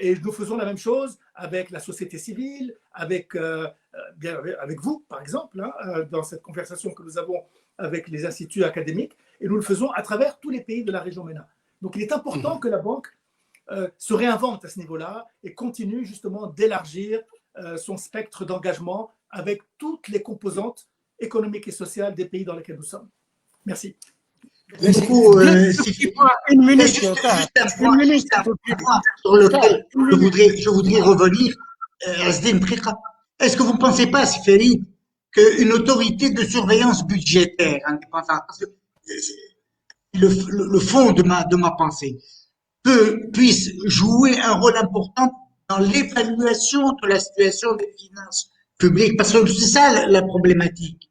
Et nous faisons la même chose avec la société civile, avec vous, par exemple, dans cette conversation que nous avons avec les instituts académiques, et nous le faisons à travers tous les pays de la région MENA. Donc il est important que la banque se réinvente à ce niveau-là et continue justement d'élargir son spectre d'engagement avec toutes les composantes économiques et sociales des pays dans lesquels nous sommes. Merci. Beaucoup, une minute, juste un point sur lequel je voudrais revenir. Est-ce que vous ne pensez pas, Siferi, qu'une autorité de surveillance budgétaire indépendante, parce que le fond de ma pensée, puisse jouer un rôle important dans l'évaluation de la situation des finances publiques, parce que c'est ça la problématique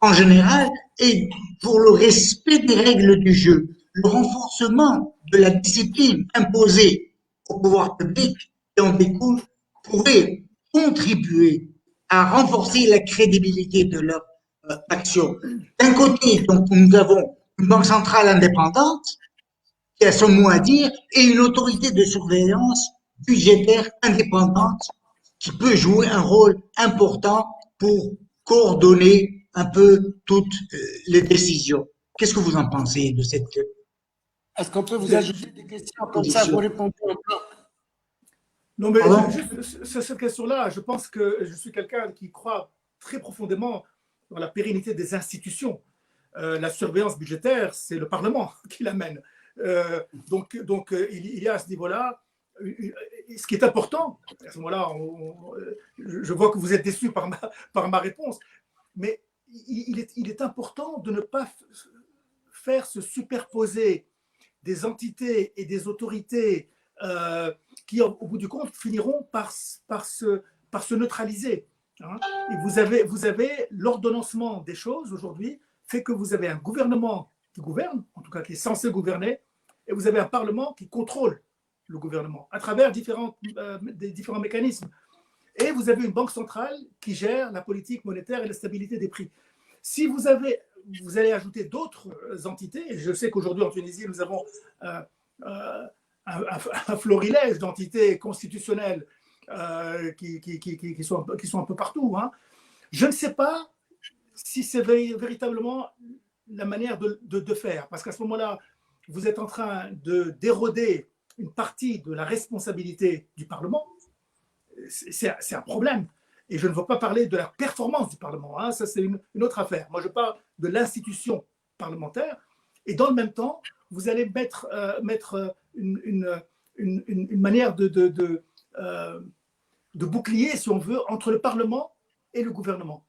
en général, et pour le respect des règles du jeu, le renforcement de la discipline imposée au pouvoir public qui en découle pourrait contribuer à renforcer la crédibilité de leur action. D'un côté, donc, nous avons une banque centrale indépendante qui a son mot à dire et une autorité de surveillance budgétaire indépendante qui peut jouer un rôle important pour coordonner un peu toutes les décisions. Qu'est-ce que vous en pensez de cette... Est-ce qu'on peut vous ajouter des questions comme ça, vous répondez en bloc? Non, mais sur cette question-là, je pense que je suis quelqu'un qui croit très profondément dans la pérennité des institutions. La surveillance budgétaire, c'est le Parlement qui l'amène. Donc il y a à ce niveau-là, ce qui est important, à ce moment-là, je vois que vous êtes déçus par ma réponse, mais il est important de ne pas faire se superposer des entités et des autorités qui, au bout du compte, finiront par se neutraliser. Hein. Et vous avez l'ordonnancement des choses aujourd'hui fait que vous avez un gouvernement qui gouverne, en tout cas qui est censé gouverner, et vous avez un Parlement qui contrôle le gouvernement à travers des différents mécanismes. Et vous avez une banque centrale qui gère la politique monétaire et la stabilité des prix. Si vous allez ajouter d'autres entités, et je sais qu'aujourd'hui en Tunisie, nous avons un florilège d'entités constitutionnelles qui sont un peu partout. Hein. Je ne sais pas si c'est véritablement la manière de faire, parce qu'à ce moment-là, vous êtes en train d'éroder une partie de la responsabilité du Parlement. C'est un problème. Et je ne veux pas parler de la performance du Parlement. Hein. Ça, c'est une autre affaire. Moi, je parle de l'institution parlementaire, et dans le même temps, vous allez mettre une manière de bouclier, si on veut, entre le Parlement et le gouvernement.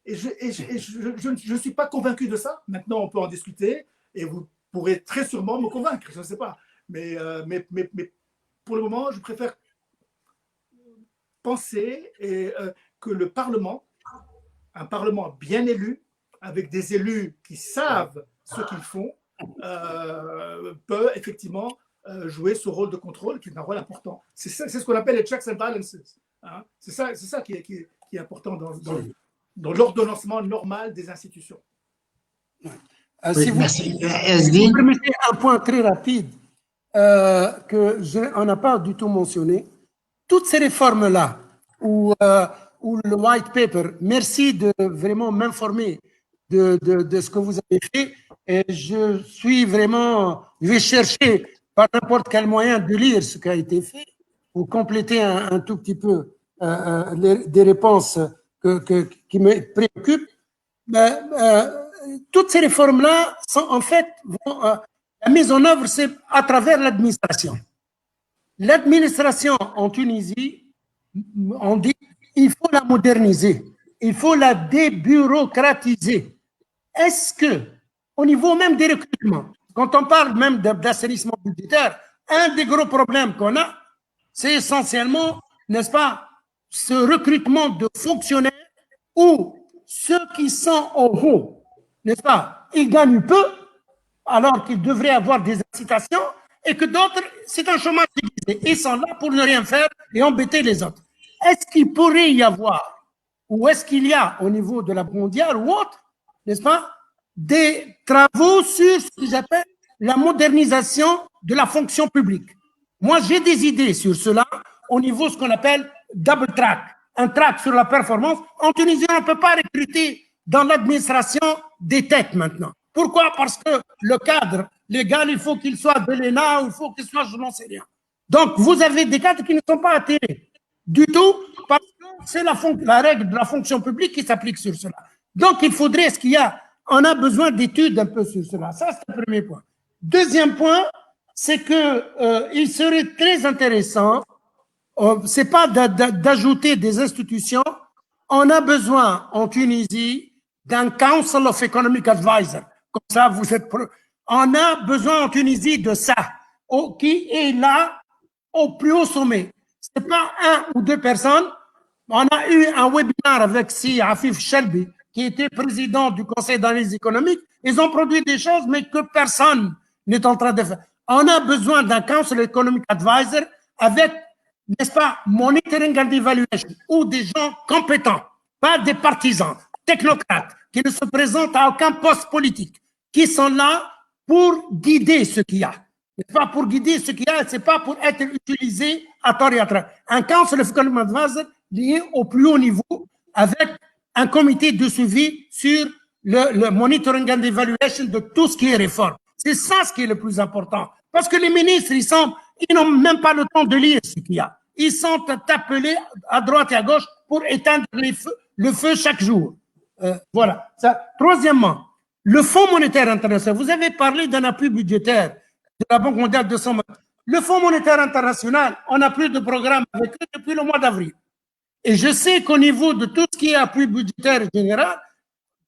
Et je ne suis pas convaincu de ça. Maintenant, on peut en discuter et vous pourrez très sûrement me convaincre, je ne sais pas. Mais pour le moment, je préfère penser que le Parlement, un Parlement bien élu, avec des élus qui savent ce qu'ils font, peut effectivement jouer ce rôle de contrôle qui est un rôle important. C'est ce qu'on appelle les checks and balances. Hein? C'est ça qui est important dans l'ordonnancement normal des institutions. Si vous me permettez un point très rapide qu'on n'a pas du tout mentionné, toutes ces réformes-là, ou le white paper, merci de vraiment m'informer de ce que vous avez fait. Et je vais chercher par n'importe quel moyen de lire ce qui a été fait pour compléter un tout petit peu des réponses qui me préoccupent. Toutes ces réformes-là sont en fait, la mise en œuvre, c'est à travers l'administration. L'administration en Tunisie, on dit, il faut la moderniser, il faut la débureaucratiser. Est-ce que, au niveau même des recrutements, quand on parle même d'assainissement budgétaire, un des gros problèmes qu'on a, c'est essentiellement, n'est-ce pas, ce recrutement de fonctionnaires où ceux qui sont au haut, n'est-ce pas, ils gagnent peu, alors qu'ils devraient avoir des incitations, et que d'autres, c'est un chômage déguisé. Ils sont là pour ne rien faire et embêter les autres. Est-ce qu'il pourrait y avoir, ou est-ce qu'il y a au niveau de la Banque mondiale ou autre, n'est-ce pas, des travaux sur ce que j'appelle la modernisation de la fonction publique? Moi, j'ai des idées sur cela au niveau de ce qu'on appelle double track, un track sur la performance. En Tunisie, on ne peut pas recruter dans l'administration des têtes maintenant. Pourquoi? Parce que le cadre légal, il faut qu'il soit de l'ENA, ou il faut qu'il soit, je n'en sais rien. Donc, vous avez des cadres qui ne sont pas attirés du tout, parce que c'est la règle de la fonction publique qui s'applique sur cela. Donc, il faudrait, on a besoin d'études un peu sur cela. Ça, c'est le premier point. Deuxième point, c'est que il serait très intéressant, c'est pas d'ajouter des institutions, on a besoin en Tunisie d'un Council of Economic Advisors. Comme ça, on a besoin en Tunisie de ça, qui est là au plus haut sommet. C'est pas un ou deux personnes. On a eu un webinaire avec Si Afif Shelby, qui était président du Conseil d'analyse économique. Ils ont produit des choses, mais que personne n'est en train de faire. On a besoin d'un Council Economic Advisor avec, n'est-ce pas, monitoring and evaluation, ou des gens compétents, pas des partisans, technocrates, qui ne se présentent à aucun poste politique, qui sont là pour guider ce qu'il y a. C'est pas pour guider ce qu'il y a, c'est pas pour être utilisé à tort et à travers. Un Council of Economic Advisor lié au plus haut niveau avec un comité de suivi sur le monitoring and evaluation de tout ce qui est réforme. C'est ça ce qui est le plus important. Parce que les ministres, ils n'ont même pas le temps de lire ce qu'il y a. Ils sont appelés à droite et à gauche pour éteindre le feu chaque jour. Voilà. Ça. Troisièmement, le Fonds monétaire international. Vous avez parlé d'un appui budgétaire de la Banque mondiale de 100 millions. Le Fonds monétaire international, on n'a plus de programme avec eux depuis le mois d'avril. Et je sais qu'au niveau de tout ce qui est appui budgétaire général,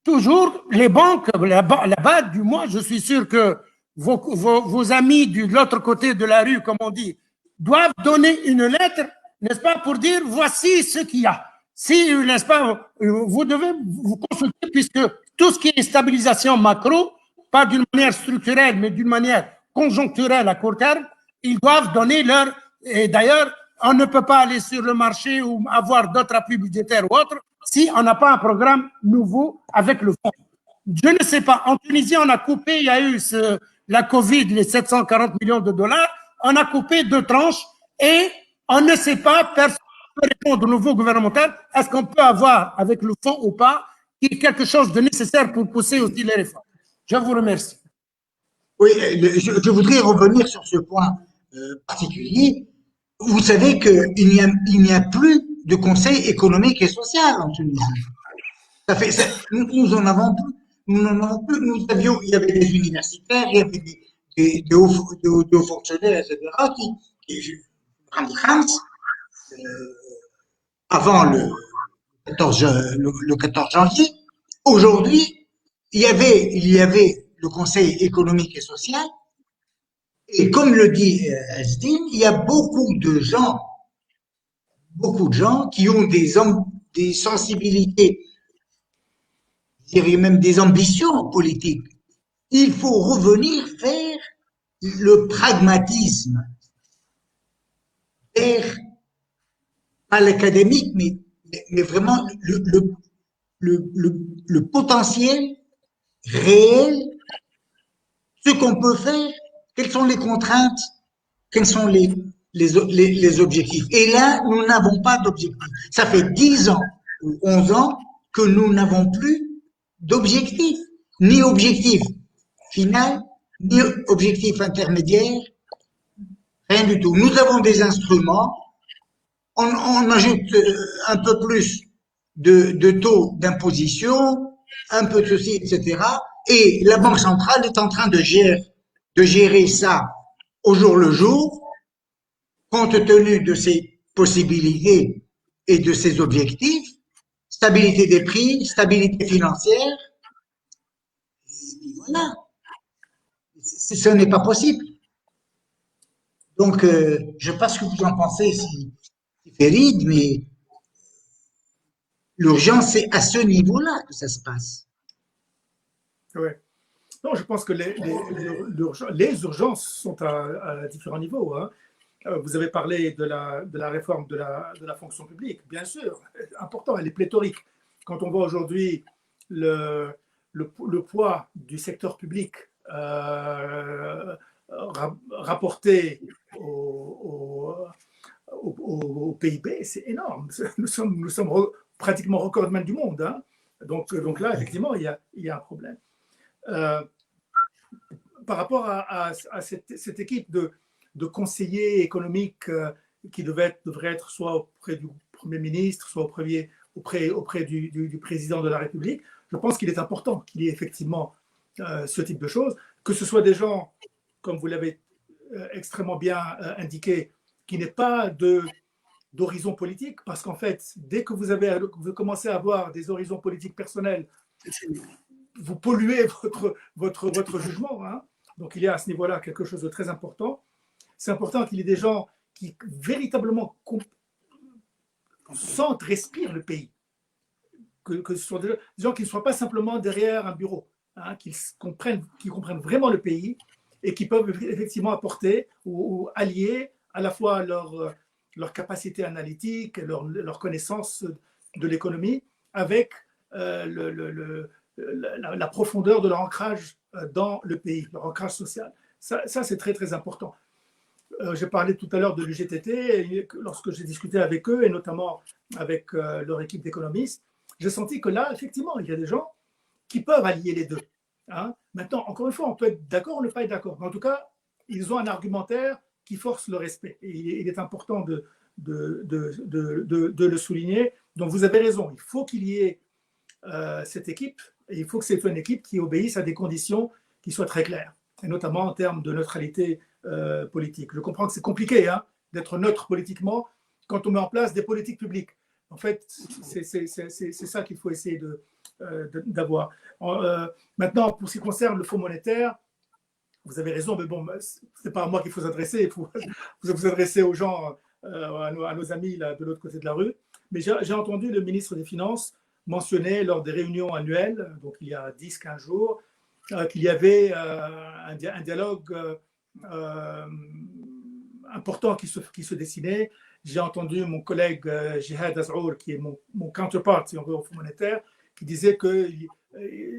toujours les banques, là-bas, du moins, je suis sûr que vos amis de l'autre côté de la rue, comme on dit, doivent donner une lettre, n'est-ce pas, pour dire voici ce qu'il y a. Si, n'est-ce pas, vous devez vous consulter, puisque tout ce qui est stabilisation macro, pas d'une manière structurelle, mais d'une manière conjoncturelle à court terme, ils doivent donner leur. Et d'ailleurs, on ne peut pas aller sur le marché ou avoir d'autres appuis budgétaires ou autres si on n'a pas un programme nouveau avec le fonds. Je ne sais pas. En Tunisie, on a coupé, il y a eu la Covid, les 740 millions de dollars. On a coupé 2 tranches et on ne sait pas, personne ne peut répondre au nouveau gouvernemental, est-ce qu'on peut avoir avec le fonds ou pas quelque chose de nécessaire pour pousser aussi les réformes. Je vous remercie. Oui, je voudrais revenir sur ce point particulier. Vous savez qu'il n'y a plus de conseil économique et social en Tunisie. Nous en avons plus. nous n'en avons plus. Il y avait des universitaires, il y avait des hauts fonctionnaires, etc., Rami Khams, avant le 14 janvier. Aujourd'hui, il y avait le Conseil économique et social, et comme le dit Asdin, il y a beaucoup de gens qui ont des sensibilités, je dirais même des ambitions politiques. Il faut revenir vers le pragmatisme, vers, pas l'académique, mais vraiment le potentiel réel, ce qu'on peut faire, quelles sont les contraintes, quels sont les objectifs. Et là, nous n'avons pas d'objectif. Ça fait 10 ans ou 11 ans que nous n'avons plus d'objectif, ni objectif final, ni objectif intermédiaire, rien du tout. Nous avons des instruments, on ajoute un peu plus de taux d'imposition, un peu de ceci, etc. Et la Banque centrale est en train de gérer ça au jour le jour, compte tenu de ses possibilités et de ses objectifs, stabilité des prix, stabilité financière. Et voilà, ce n'est pas possible. Donc, je ne sais pas ce que vous en pensez, si Ferid, mais l'urgence, c'est à ce niveau-là que ça se passe. Oui. Non, je pense que les urgences sont à différents niveaux. Hein. Vous avez parlé de la réforme de la fonction publique, bien sûr, important, elle est pléthorique. Quand on voit aujourd'hui le poids du secteur public rapporté au PIB, c'est énorme. Nous sommes pratiquement recordman du monde. Hein. Donc là, effectivement, il y a un problème. Par rapport à cette équipe de conseillers économiques qui devrait être soit auprès du Premier ministre, soit auprès du président de la République, je pense qu'il est important qu'il y ait effectivement ce type de choses, que ce soit des gens, comme vous l'avez extrêmement bien indiqué, qui n'aient pas d'horizon politique, parce qu'en fait, dès que vous commencez à avoir des horizons politiques personnels, vous polluez votre jugement. Hein. Donc il y a à ce niveau-là quelque chose de très important. C'est important qu'il y ait des gens qui véritablement sentent, respirent le pays. Que ce soit des gens qui ne soient pas simplement derrière un bureau, hein, qui comprennent vraiment le pays et qui peuvent effectivement apporter ou allier à la fois leur capacité analytique, leur connaissance de l'économie avec la profondeur de leur ancrage dans le pays, leur ancrage social. Ça c'est très, très important. J'ai parlé tout à l'heure de l'UGTT, lorsque j'ai discuté avec eux, et notamment avec leur équipe d'économistes, j'ai senti que là, effectivement, il y a des gens qui peuvent allier les deux. Hein. Maintenant, encore une fois, on peut être d'accord ou ne pas être d'accord. Mais en tout cas, ils ont un argumentaire qui force le respect. Et il est important de le souligner. Donc, vous avez raison, il faut qu'il y ait cette équipe, et il faut que c'est une équipe qui obéisse à des conditions qui soient très claires, et notamment en termes de neutralité politique. Je comprends que c'est compliqué d'être neutre politiquement quand on met en place des politiques publiques. En fait, c'est ça qu'il faut essayer d'avoir. Maintenant, pour ce qui concerne le Fonds monétaire, vous avez raison, mais bon, ce n'est pas à moi qu'il faut s'adresser, il faut vous adresser aux gens, à nos amis là, de l'autre côté de la rue. Mais j'ai entendu le ministre des Finances mentionner lors des réunions annuelles, donc il y a 10-15 jours, qu'il y avait un dialogue important qui se dessinait. J'ai entendu mon collègue Jihad Azrour, qui est mon counterpart, si on veut, au Fonds monétaire, qui disait que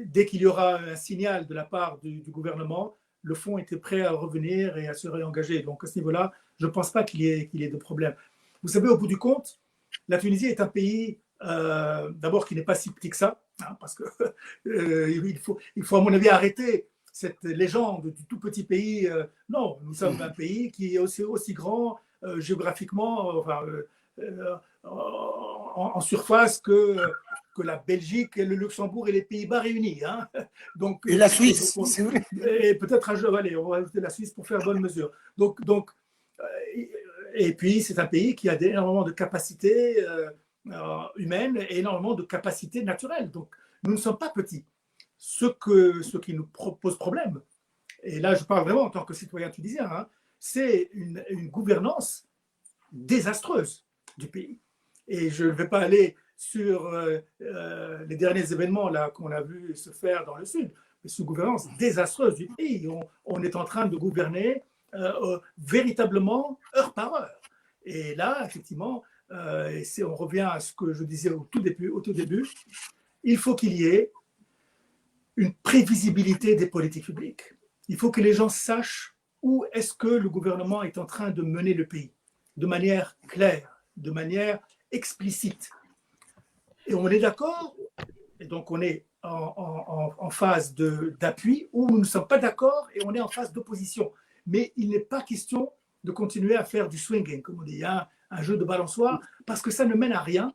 dès qu'il y aura un signal de la part du gouvernement, le fonds était prêt à revenir et à se réengager. Donc à ce niveau-là, je ne pense pas qu'il y ait de problème. Vous savez, au bout du compte, la Tunisie est un pays, d'abord, qui n'est pas si petit que ça, parce que il faut, à mon avis, arrêter cette légende du tout petit pays. Non, nous sommes un pays qui est aussi grand géographiquement, en surface que que la Belgique et le Luxembourg et les Pays-Bas réunis. Hein. Donc, Et la Suisse, c'est vrai. Et peut-être, allez, on va ajouter la Suisse pour faire bonne mesure. Et puis, c'est un pays qui a énormément de capacités humaines et énormément de capacités naturelles. Donc, nous ne sommes pas petits. Ce qui nous pose problème, et là je parle vraiment en tant que citoyen tunisien, hein, c'est une gouvernance désastreuse du pays. Et je ne vais pas aller sur les derniers événements là qu'on a vu se faire dans le sud, mais c'est une gouvernance désastreuse du pays. On est en train de gouverner véritablement heure par heure. Et là, effectivement, on revient à ce que je disais au tout début, il faut qu'il y ait une prévisibilité des politiques publiques. Il faut que les gens sachent où est-ce que le gouvernement est en train de mener le pays, de manière claire, de manière explicite. Et on est d'accord, et donc on est en phase d'appui, ou nous ne sommes pas d'accord et on est en phase d'opposition. Mais il n'est pas question de continuer à faire du swinging, comme on dit, hein, un jeu de balançoire, parce que ça ne mène à rien.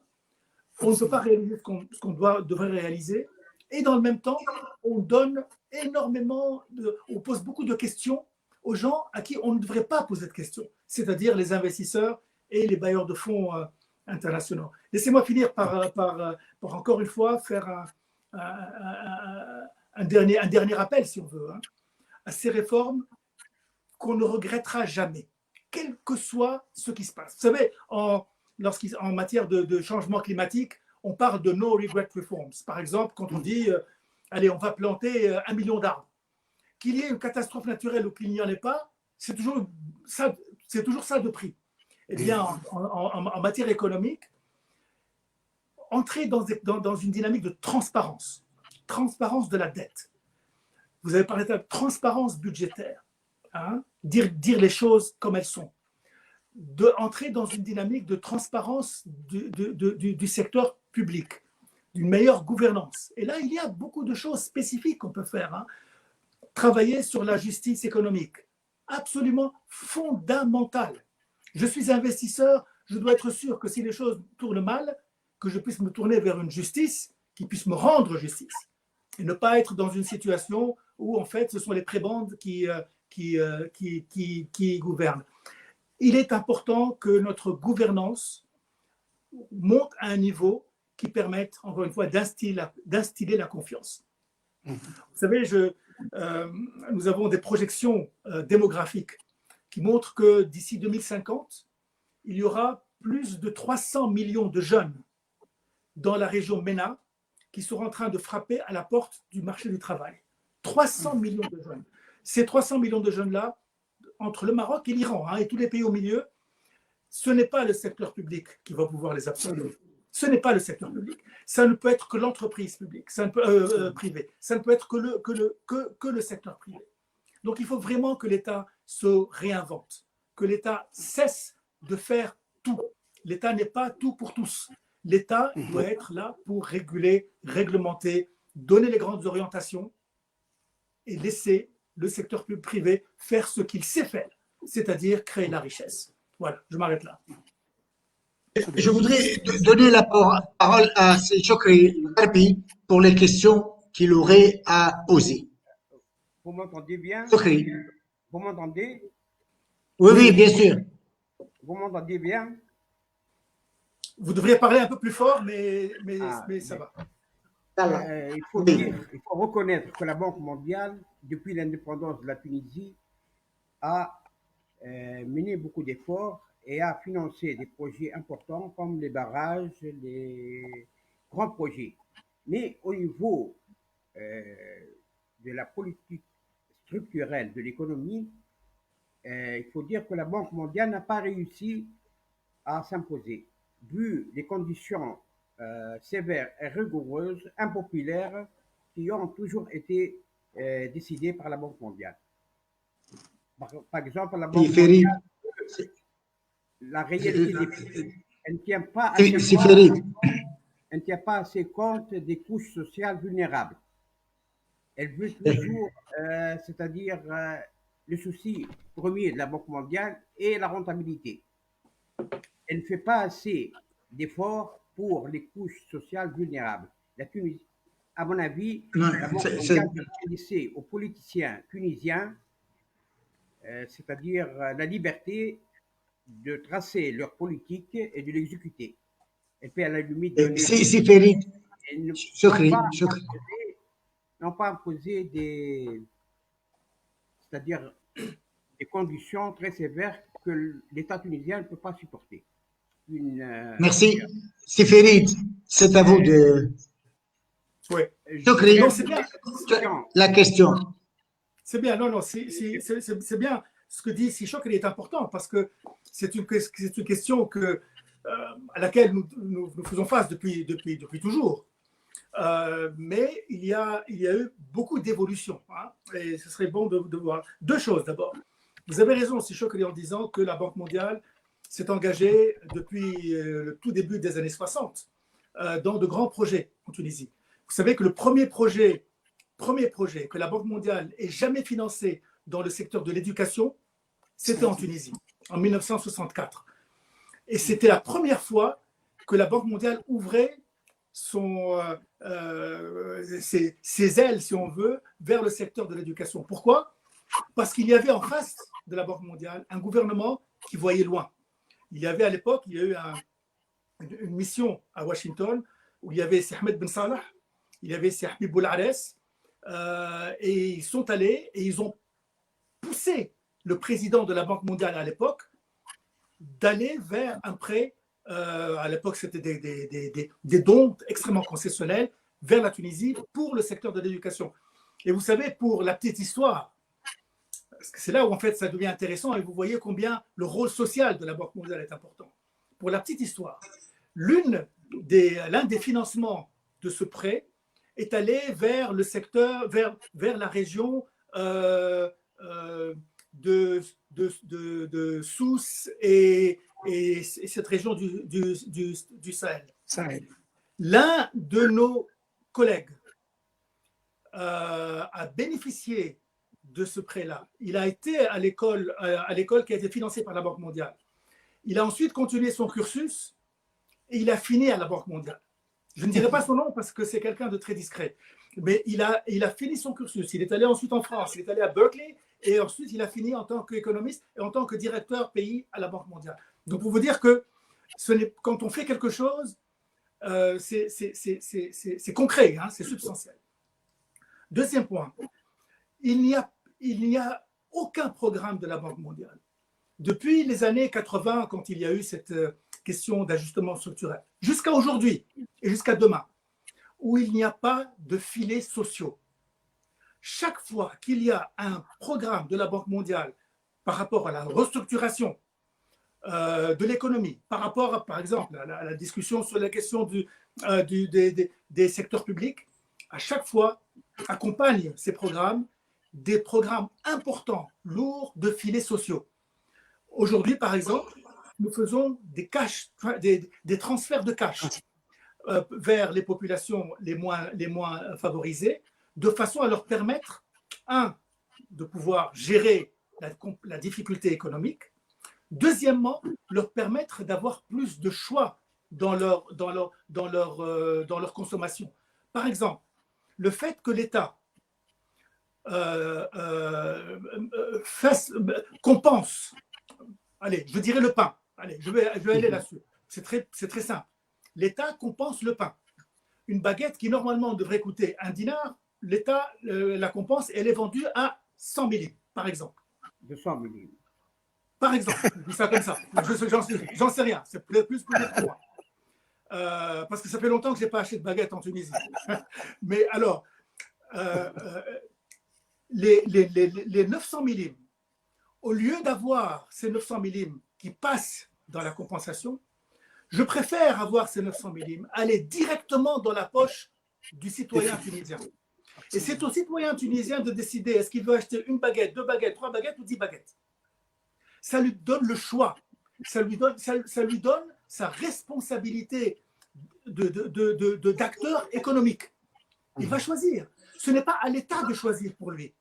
On ne peut pas réaliser ce qu'on devrait réaliser. Et dans le même temps, on donne énormément, on pose beaucoup de questions aux gens à qui on ne devrait pas poser de questions, c'est-à-dire les investisseurs et les bailleurs de fonds internationaux. Laissez-moi finir par encore une fois faire un dernier appel, si on veut, hein, à ces réformes qu'on ne regrettera jamais, quel que soit ce qui se passe. Vous savez, en matière de changement climatique, on parle de no regret reforms. Par exemple, quand on dit, allez, on va planter 1 million d'arbres. Qu'il y ait une catastrophe naturelle ou qu'il n'y en ait pas, c'est toujours ça de prix. Eh bien, en matière économique, entrer dans une dynamique de transparence de la dette. Vous avez parlé de transparence budgétaire, hein, dire les choses comme elles sont. Entrer dans une dynamique de transparence du secteur public, d'une meilleure gouvernance. Et là, il y a beaucoup de choses spécifiques qu'on peut faire. Hein. Travailler sur la justice économique, absolument fondamentale. Je suis investisseur, je dois être sûr que si les choses tournent mal, que je puisse me tourner vers une justice qui puisse me rendre justice. Et ne pas être dans une situation où, en fait, ce sont les prébendes qui gouvernent. Il est important que notre gouvernance monte à un niveau qui permette, encore une fois, d'instiller la confiance. Vous savez, nous avons des projections démographiques qui montrent que d'ici 2050, il y aura plus de 300 millions de jeunes dans la région MENA qui seront en train de frapper à la porte du marché du travail. 300 millions de jeunes. Ces 300 millions de jeunes-là, entre le Maroc et l'Iran, hein, et tous les pays au milieu, ce n'est pas le secteur public qui va pouvoir les absorber. Ce n'est pas le secteur public. Ça ne peut être que l'entreprise publique, ça ne peut, privée. Ça ne peut être que le secteur privé. Donc il faut vraiment que l'État se réinvente, que l'État cesse de faire tout. L'État n'est pas tout pour tous. L'État doit être là pour réguler, réglementer, donner les grandes orientations et laisser le secteur privé faire ce qu'il sait faire, c'est-à-dire créer la richesse. Voilà, je m'arrête là. Je voudrais donner la parole à Chokri Gharbi pour les questions qu'il aurait à poser. Vous m'entendez bien? Chokri. Vous m'entendez? Oui, oui, bien sûr. Vous m'entendez bien? Vous devriez parler un peu plus fort, mais ça va. Il faut reconnaître que la Banque mondiale, depuis l'indépendance de la Tunisie, a mené beaucoup d'efforts et a financé des projets importants comme les barrages, les grands projets. Mais au niveau de la politique structurelle de l'économie, il faut dire que la Banque mondiale n'a pas réussi à s'imposer, vu les conditions sévères et rigoureuses, impopulaires, qui ont toujours été décidées par la Banque mondiale. Par exemple, la Banque mondiale, la réalité des prix, elle ne tient pas assez compte des couches sociales vulnérables. Elle veut toujours, c'est-à-dire le souci premier de la Banque mondiale est la rentabilité. Elle ne fait pas assez d'efforts pour les couches sociales vulnérables. La Tunisie, à mon avis, Non, la Banque mondiale devrait laisser aux politiciens tunisiens, c'est-à-dire la liberté de tracer leur politique et de l'exécuter. Elle peut à la limite donner... C'est Farid. Non Shukri. pas imposer c'est-à-dire des conditions très sévères que l'État tunisien ne peut pas supporter. Merci. C'est Farid. C'est à vous de... Oui. Shukri. Non, c'est bien. La question. C'est bien, non, c'est bien. Ce que dit Sichok, il est important parce que c'est une question à laquelle nous faisons face depuis toujours. Mais il y a eu beaucoup d'évolutions. Hein, et ce serait bon de voir deux choses d'abord. Vous avez raison, Sichok, en disant que la Banque mondiale s'est engagée depuis le tout début des années 60 dans de grands projets en Tunisie. Vous savez que le premier projet que la Banque mondiale ait jamais financé dans le secteur de l'éducation, c'était en Tunisie, en 1964. Et c'était la première fois que la Banque mondiale ouvrait ses ailes, si on veut, vers le secteur de l'éducation. Pourquoi? Parce qu'il y avait en face de la Banque mondiale un gouvernement qui voyait loin. Il y avait à l'époque, il y a eu une mission à Washington où il y avait Ahmed Ben Salah, il y avait Habib Boulares, et ils sont allés et ils ont poussé le président de la Banque mondiale à l'époque d'aller vers un prêt, à l'époque c'était des dons extrêmement concessionnels vers la Tunisie pour le secteur de l'éducation. Et vous savez, pour la petite histoire, parce que c'est là où en fait ça devient intéressant et vous voyez combien le rôle social de la Banque mondiale est important. Pour la petite histoire, l'un des financements de ce prêt est allé vers le secteur, vers la région de Sousse et cette région du Sahel. L'un de nos collègues a bénéficié de ce prêt-là. Il a été à l'école qui a été financée par la Banque mondiale. Il a ensuite continué son cursus et il a fini à la Banque mondiale. Je ne dirai pas son nom parce que c'est quelqu'un de très discret. Mais il a fini son cursus. Il est allé ensuite en France. Il est allé à Berkeley et ensuite il a fini en tant qu'économiste et en tant que directeur pays à la Banque mondiale. Donc pour vous dire que quand on fait quelque chose, c'est concret, hein, c'est substantiel. Deuxième point, il n'y a aucun programme de la Banque mondiale. Depuis les années 80, quand il y a eu cette question d'ajustement structurel, jusqu'à aujourd'hui et jusqu'à demain, où il n'y a pas de filets sociaux. Chaque fois qu'il y a un programme de la Banque mondiale par rapport à la restructuration de l'économie, par rapport, par exemple, à la discussion sur la question des secteurs publics, à chaque fois, accompagnent ces programmes des programmes importants, lourds de filets sociaux. Aujourd'hui, par exemple, nous faisons des transferts de cash vers les populations les moins favorisées, de façon à leur permettre, de pouvoir gérer la difficulté économique, deuxièmement, leur permettre d'avoir plus de choix dans leur consommation. Par exemple, le fait que l'État compense, allez, je dirais le pain, allez, je vais aller là-dessus, c'est très simple. L'État compense le pain. Une baguette qui normalement devrait coûter 1 dinar, l'État la compense et elle est vendue à 100 millim, par exemple. 200 millim. Par exemple, je dis ça comme ça. J'en sais rien, c'est plus pour moi. Parce que ça fait longtemps que je n'ai pas acheté de baguette en Tunisie. Mais alors, les 900 millim, au lieu d'avoir ces 900 millim qui passent dans la compensation, je préfère avoir ces 900 millim aller directement dans la poche du citoyen tunisien. Et c'est au citoyen tunisien de décider est-ce qu'il veut acheter une baguette, 2 baguettes, 3 baguettes ou 10 baguettes. Ça lui donne le choix. Ça lui donne sa responsabilité d'acteur économique. Il va choisir. Ce n'est pas à l'État de choisir pour lui.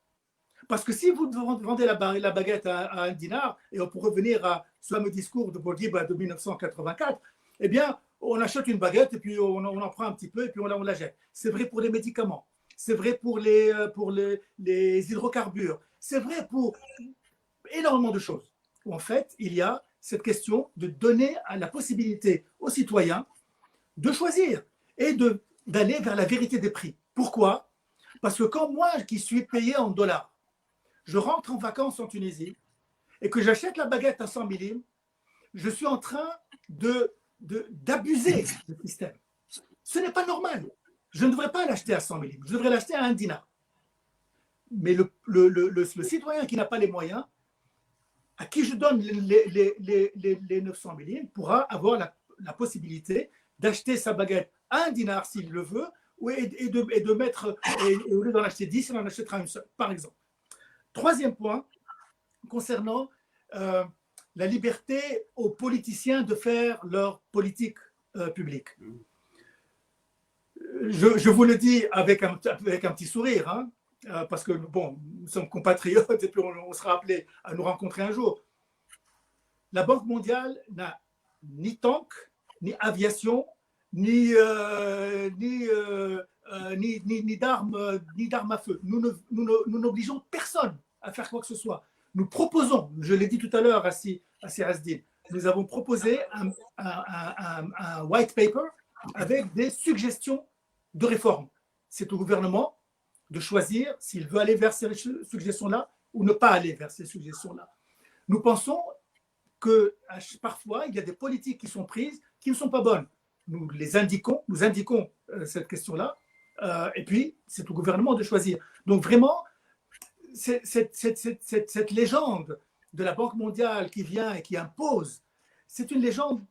Parce que si vous vendez la baguette à 1 dinar, et on pourrait revenir à ce fameux discours de Bourguiba de 1984, eh bien, on achète une baguette et puis on en prend un petit peu et puis on la jette. C'est vrai pour les médicaments, c'est vrai pour les hydrocarbures, c'est vrai pour énormément de choses. Où en fait, il y a cette question de donner la possibilité aux citoyens de choisir et d'aller vers la vérité des prix. Pourquoi? Parce que quand moi, qui suis payé en dollars, je rentre en vacances en Tunisie et que j'achète la baguette à 100 millim, je suis en train d'abuser du système. Ce n'est pas normal. Je ne devrais pas l'acheter à 100 millim, je devrais l'acheter à 1 dinar. Mais le citoyen qui n'a pas les moyens, à qui je donne les 900 millim, pourra avoir la possibilité d'acheter sa baguette à 1 dinar s'il le veut, et de mettre, et au lieu d'en acheter 10, il en achètera une seule, par exemple. Troisième point, concernant la liberté aux politiciens de faire leur politique publique. Je vous le dis avec un petit sourire, hein, parce que bon, nous sommes compatriotes et puis on sera appelés à nous rencontrer un jour. La Banque mondiale n'a ni tank, ni aviation, ni d'armes à feu. Nous n'obligeons personne à faire quoi que ce soit. Nous proposons, je l'ai dit tout à l'heure à Sirazdin, nous avons proposé un white paper avec des suggestions de réforme. C'est au gouvernement de choisir s'il veut aller vers ces suggestions-là ou ne pas aller vers ces suggestions-là. Nous pensons que parfois, il y a des politiques qui sont prises qui ne sont pas bonnes. Nous indiquons cette question-là, et puis c'est au gouvernement de choisir. Donc vraiment, cette légende de la Banque mondiale qui vient et qui impose, c'est une légende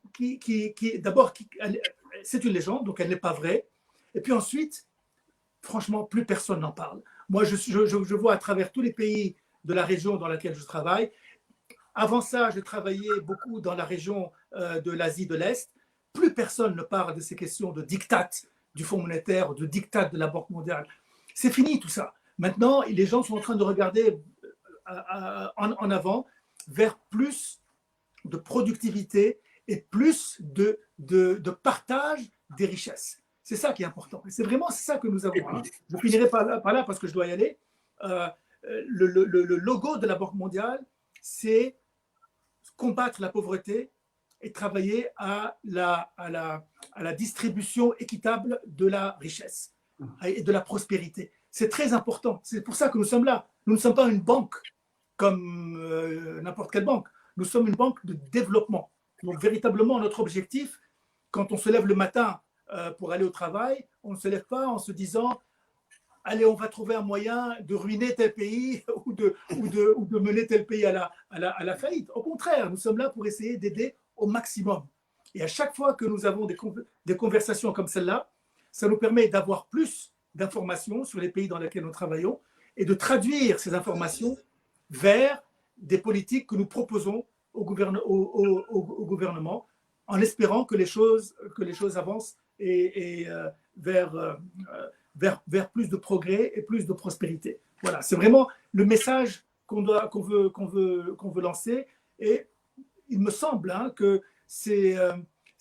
c'est une légende, donc elle n'est pas vraie. Et puis ensuite, franchement, plus personne n'en parle. Moi, je vois à travers tous les pays de la région dans laquelle je travaille. Avant ça, je travaillais beaucoup dans la région de l'Asie de l'Est. Plus personne ne parle de ces questions de diktat du Fonds monétaire, de diktat de la Banque mondiale. C'est fini tout ça. Maintenant, les gens sont en train de regarder en avant vers plus de productivité et plus de partage des richesses. C'est ça qui est important. Et c'est vraiment ça que nous avons. Hein. Je finirai par là parce que je dois y aller. Le logo de la Banque mondiale, c'est combattre la pauvreté et travailler à la distribution équitable de la richesse et de la prospérité. C'est très important. C'est pour ça que nous sommes là. Nous ne sommes pas une banque comme n'importe quelle banque. Nous sommes une banque de développement. Donc, véritablement, notre objectif, quand on se lève le matin pour aller au travail, on ne se lève pas en se disant « Allez, on va trouver un moyen de ruiner tel pays ou de mener tel pays à la faillite. » Au contraire, nous sommes là pour essayer d'aider au maximum. Et à chaque fois que nous avons des conversations comme celle-là, ça nous permet d'avoir plus d'informations sur les pays dans lesquels nous travaillons et de traduire ces informations vers des politiques que nous proposons au gouvernement en espérant que les choses avancent et vers plus de progrès et plus de prospérité. Voilà, c'est vraiment le message qu'on veut lancer. Et il me semble que c'est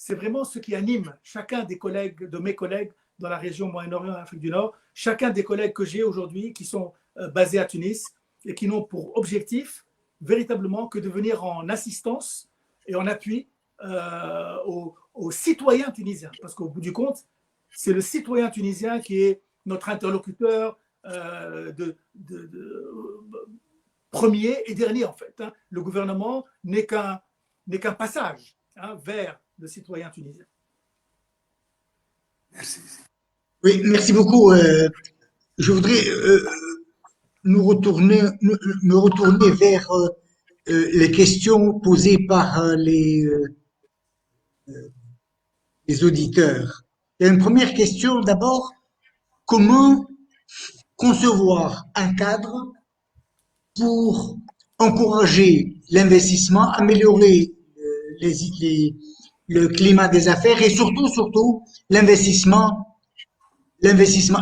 vraiment ce qui anime chacun de mes collègues dans la région Moyen-Orient et Afrique du Nord, chacun des collègues que j'ai aujourd'hui qui sont basés à Tunis et qui n'ont pour objectif véritablement que de venir en assistance et en appui aux citoyens tunisiens. Parce qu'au bout du compte, c'est le citoyen tunisien qui est notre interlocuteur premier et dernier, en fait. Hein. Le gouvernement n'est qu'un passage vers le citoyen tunisien. Merci. Oui, merci beaucoup. Je voudrais me retourner vers les questions posées par les auditeurs. Il y a une première question d'abord. Comment concevoir un cadre pour encourager l'investissement, améliorer le climat des affaires et surtout l'investissement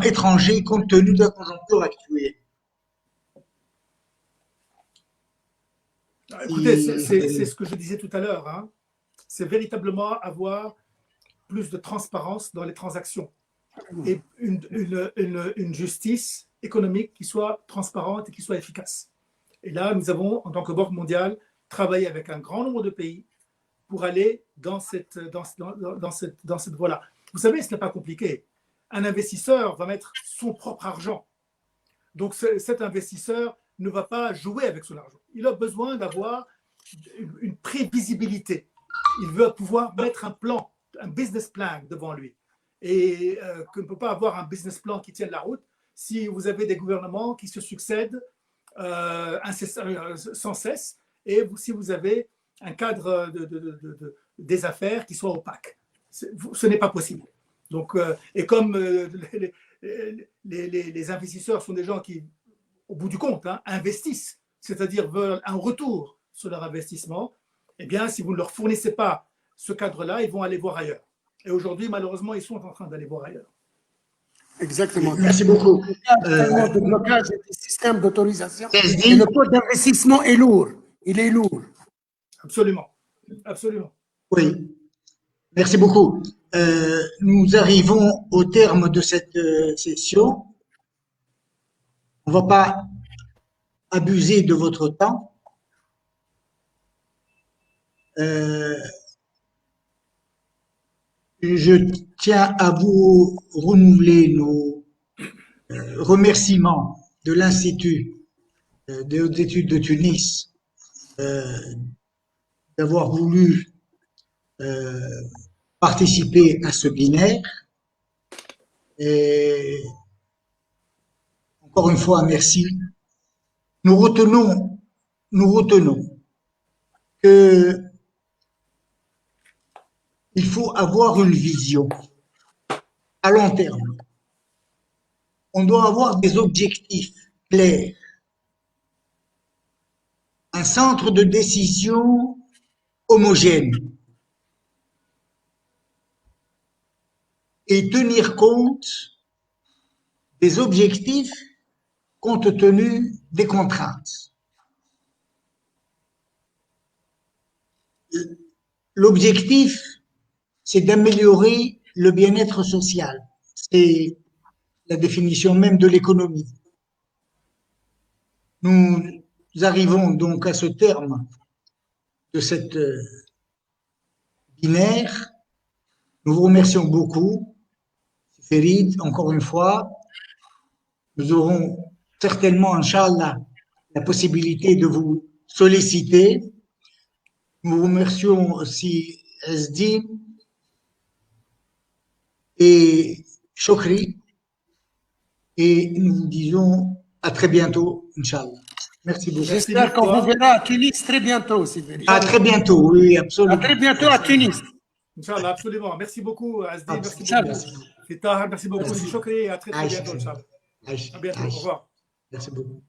étranger compte tenu de la conjoncture actuelle. Écoutez, c'est ce que je disais tout à l'heure. Hein. C'est véritablement avoir plus de transparence dans les transactions et une justice économique qui soit transparente et qui soit efficace. Et là, nous avons, en tant que Banque mondiale, travaillé avec un grand nombre de pays pour aller dans cette voie-là. Vous savez, ce n'est pas compliqué. Un investisseur va mettre son propre argent. Donc, cet investisseur ne va pas jouer avec son argent. Il a besoin d'avoir une prévisibilité. Il veut pouvoir mettre un plan, un business plan devant lui. Et qu'on ne peut pas avoir un business plan qui tienne la route si vous avez des gouvernements qui se succèdent sans cesse et si vous avez un cadre des affaires qui soit opaque. Ce n'est pas possible. Donc, et comme les investisseurs sont des gens qui, au bout du compte, investissent, c'est-à-dire veulent un retour sur leur investissement, eh bien, si vous ne leur fournissez pas ce cadre-là, ils vont aller voir ailleurs. Et aujourd'hui, malheureusement, ils sont en train d'aller voir ailleurs. Exactement. Merci beaucoup. De blocage des systèmes d'autorisation. Et le coût d'investissement est lourd. Il est lourd. Absolument. Absolument. Oui. Merci beaucoup. Nous arrivons au terme de cette session. On ne va pas abuser de votre temps. Je tiens à vous renouveler nos remerciements de l'Institut des hautes études de Tunis d'avoir voulu participer à ce binaire. Et encore une fois, merci. Nous retenons que il faut avoir une vision à long terme. On doit avoir des objectifs clairs. Un centre de décision homogène. Et tenir compte des objectifs compte tenu des contraintes. L'objectif, c'est d'améliorer le bien-être social. C'est la définition même de l'économie. Nous arrivons donc à ce terme de cette binaire. Nous vous remercions beaucoup. Ferid, encore une fois, nous aurons certainement, Inch'Allah, la possibilité de vous solliciter. Nous remercions aussi SD et Chokri et nous vous disons à très bientôt, Inch'Allah. Merci beaucoup. J'espère qu'on vous verra à Tunis très bientôt, Sylvie. À très bientôt, oui, absolument. À très bientôt à Tunis. Inch'Allah, absolument. Merci beaucoup, Azdi. Merci Inch'Allah. beaucoup. Fitah, merci beaucoup. Chokri et à très bientôt, Inch'Allah. À bientôt. Au revoir. Merci beaucoup.